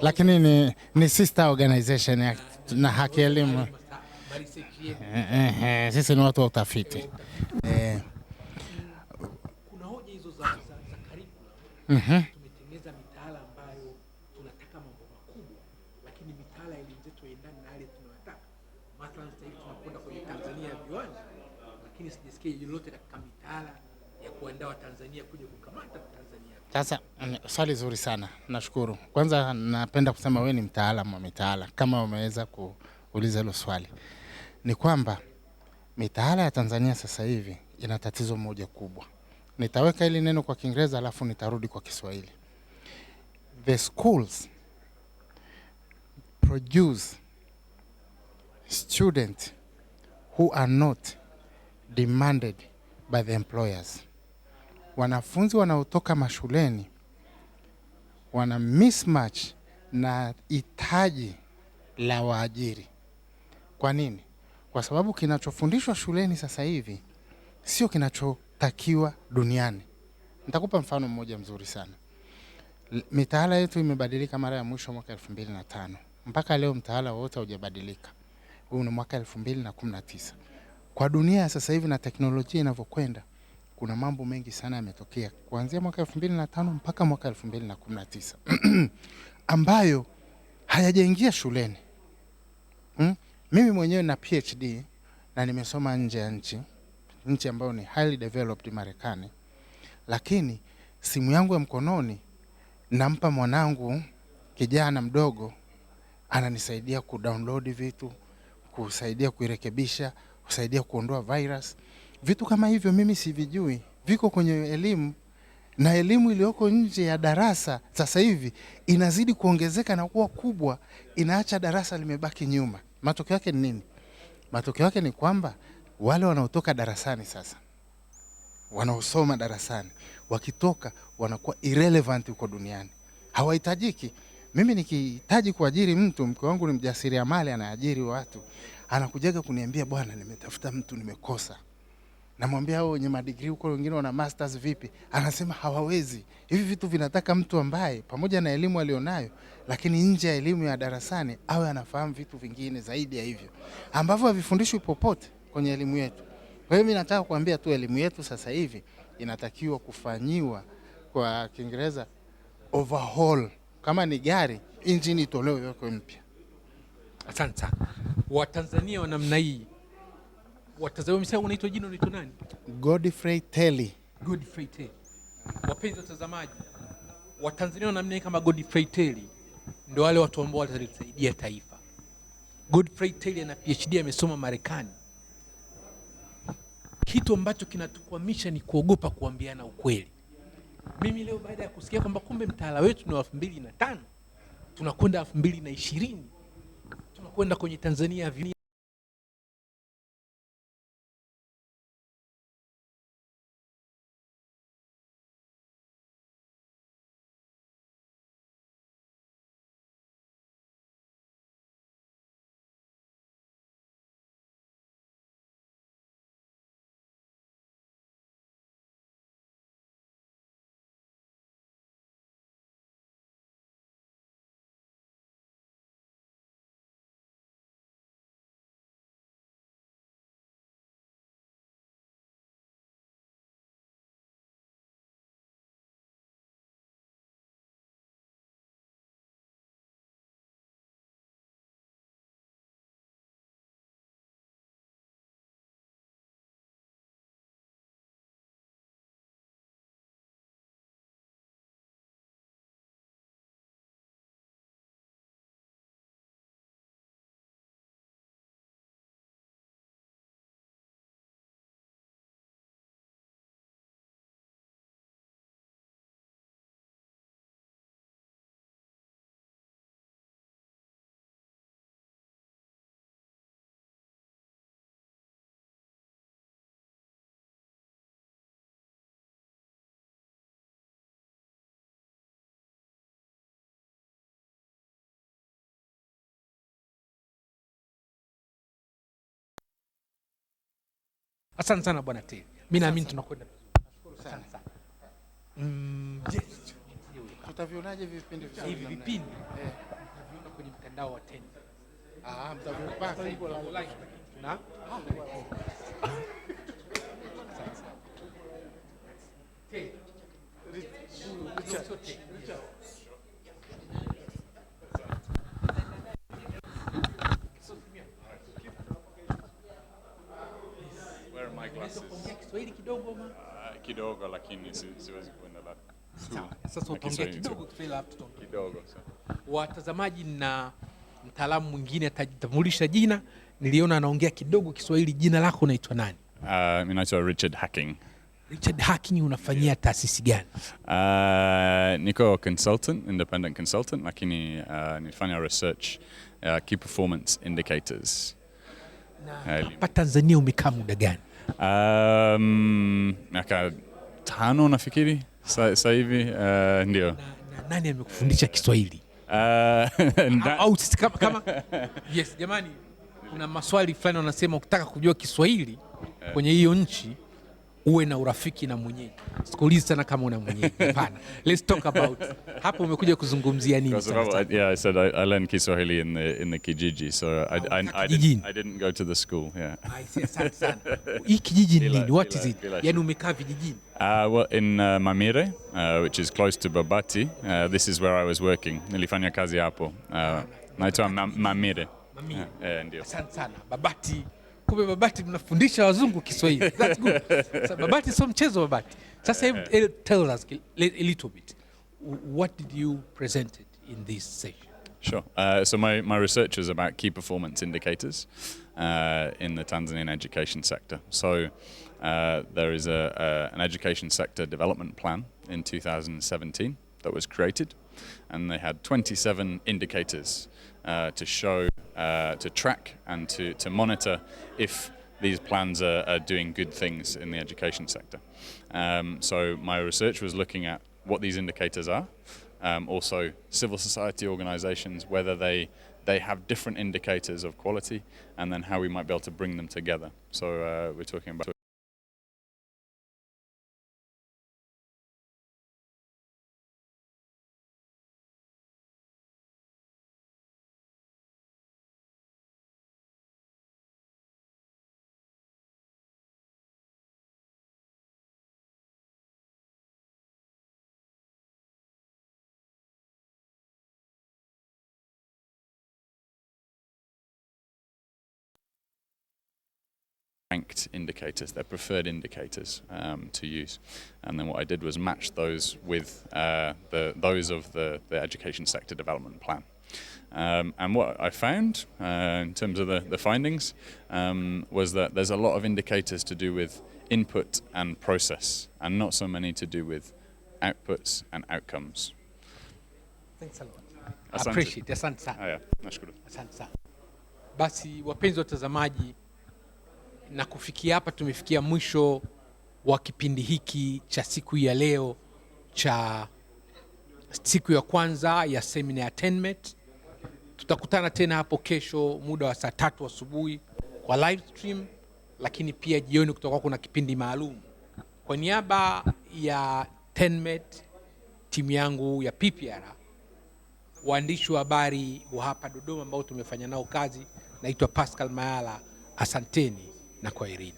Lakini ni sister organization ya na haki elimu. Sisi ni watu wa utafiti. Kuna hoja hizo za curriculum. Tumetengeneza mitaala ambayo tunataka mambo makubwa, lakini mitaala ile zetu haendani na yale tunayotaka. Mathalan sasa hivi tunakwenda kwenye Tanzania ya viwanda, lakini sijasikia lolote katika mitaala ya kuandaa Watanzania kuja kukamata Tanzania. Sasa swali zuri sana, nashukuru. Kwanza napenda kusema wewe ni mtaalamu wa mitaala, kama umeweza kuuliza hilo swali. Ni kwamba mitaala ya Tanzania sasa hivi ina tatizo moja kubwa. Nitaweka hili neno kwa Kiingereza alafu nitarudi kwa Kiswahili. The schools produce students who are not demanded by the employers. Wanafunzi wanaotoka mashuleni wana mismatch na hitaji la waajiri. Kwa nini? Kwa sababu kinachofundishwa shuleni sasa hivi sio kinachotakiwa duniani. Nitakupa mfano mmoja mzuri sana. Mitaala yetu imebadilika mara ya mwisho mwaka 2005. Mpaka leo mtaala wote haujabadilika. Huu ni mwaka 2019. Kwa dunia sasa hivi na teknolojia inavyokwenda, kuna mambo mengi sana yametokea kuanzia mwaka 2005 mpaka mwaka 2019 ambayo hayajaingia shuleni. Mimi mwenyewe na PhD na nimesoma nje ya nchi ambayo ni highly developed Marekani, lakini simu yangu ya mkononi nampa mwanangu kijana mdogo, ananisaidia kudownload vitu, kusaidia kuirekebisha, kusaidia kuondoa virus. Vitu kama hivyo mimi sivijui, viko kwenye elimu, na elimu iliyoko nje ya darasa sasa hivi inazidi kuongezeka na kuwa kubwa, inaacha darasa limebaki nyuma. Matokeo yake ni nini? Matokeo yake ni kwamba wale wanaotoka darasani sasa, wanaosoma darasani, wakitoka wanakuwa irrelevant huko duniani. Hawahitajiki. Mimi nikihitaji kuajiri mtu, mke wangu ni mjasiriamali anaajiri watu, anakujaga kuniambia, bwana nimetafuta mtu nimekosa. Namwambia hao wenye madigrii huko wengine wana masters vipi? Anasema hawawezi. Hivi vitu vinataka mtu ambaye pamoja na elimu alionayo, lakini nje ya elimu ya darasani awe anafahamu vitu vingine zaidi ya hivyo ambavyo havifundishwi popote kwenye elimu yetu. Kwa hiyo mimi nataka kuambia tu elimu yetu sasa hivi inatakiwa kufanyiwa, kwa Kiingereza overhaul. Kama ni gari, engine itolewe iwekwe mpya. Asante sana. Watanzania wa namna hii, Watanzania msao unaitwa jina unaitwa nani? Godfrey Telly. Godfrey Telly. Wapenzi watazamaji, Watanzania wa namna hii kama Godfrey Telly ndio wale watu ambao watatusaidia taifa. Godfrey Telly ana PhD, amesoma Marekani. Kitu ambacho kinatukwamisha ni kuogopa kuambiana ukweli. Mimi leo baada ya kusikia kwamba kumbe mtaala wetu ni 2005, tunakwenda 2020, tunakwenda kwenye Tanzania Asante sana bwana Terry. Mimi naamini tunakwenda. Asante sana. Tutavionaje vipindi hivi vipindi? Tunaviona kwenye mtandao wa Ten. Mtavipata hivyo live. Na Where are my glasses? Kiswahili kidogo ma? Kidogo lakini siwezi kuendelea. Sawa. Sasa utaongea kidogo Kiswahili hapo tutaongea. Kidogo. Watazamaji na mtaalamu mwingine atajitambulisha jina. Niliona anaongea kidogo Kiswahili. Jina lako unaitwa nani? Mimi naitwa Richard Hacking. Richard Hacking, unafanyia taasisi gani? Niko consultant, independent consultant, lakini nifanya research key performance indicators. Hapa Tanzania umekaa muda gani? Miaka 5 nafikiri sasa hivi, ndio. Na nani amekufundisha Kiswahili? Au kama yes, jamani, kuna maswali fulani wanasema ukitaka kujua Kiswahili kwenye hiyo nchi uwe na urafiki na mwenyeji. Sikuulizi sana kama una mwenyeji. Hapana. Let's talk about. Hapo umekuja kuzungumzia nini? Yeah, I said I learned Kiswahili in the kijiji, so I didn't go to the school. Yeah. I see, asante sana. Hii kijiji ni nini? What is it? Yaani umekaa vijijini? Well, in Mamire, which is close to Babati, this is where I was working. Nilifanya kazi hapo. Naitwa Mamire. Ndio. Asante sana. Babati. Kumbe Babati mnafundisha wazungu Kiswahili. That's good. So, Babati sio mchezo Babati. Sasa tell us a little bit. What did you present in this session? Sure. So my research is about key performance indicators in the Tanzanian education sector. So there is an education sector development plan in 2017 that was created, and they had 27 indicators to show, to track and to monitor if these plans are doing good things in the education sector. So my research was looking at what these indicators are, also civil society organizations, whether they have different indicators of quality, and then how we might be able to bring them together. So we're talking about ranked indicators, their preferred indicators to use. And then what I did was match those with those of the education sector development plan. And what I found in terms of the findings was that there's a lot of indicators to do with input and process, and not so many to do with outputs and outcomes. Thanks a lot. I appreciate it. Asante sana. Nashukuru. Asante sana. Basi wapenzi watazamaji, na kufikia hapa tumefikia mwisho wa kipindi hiki cha siku ya leo cha siku ya kwanza ya seminar ya TENMET. Tutakutana tena hapo kesho muda wa saa 3 asubuhi kwa live stream, lakini pia jioni kutakuwa kuna kipindi maalum. Kwa niaba ya TENMET, timu yangu ya PPR, waandishi wa habari wa hapa Dodoma ambao tumefanya nao kazi, naitwa Pascal Mayala. Asanteni na kwaherini.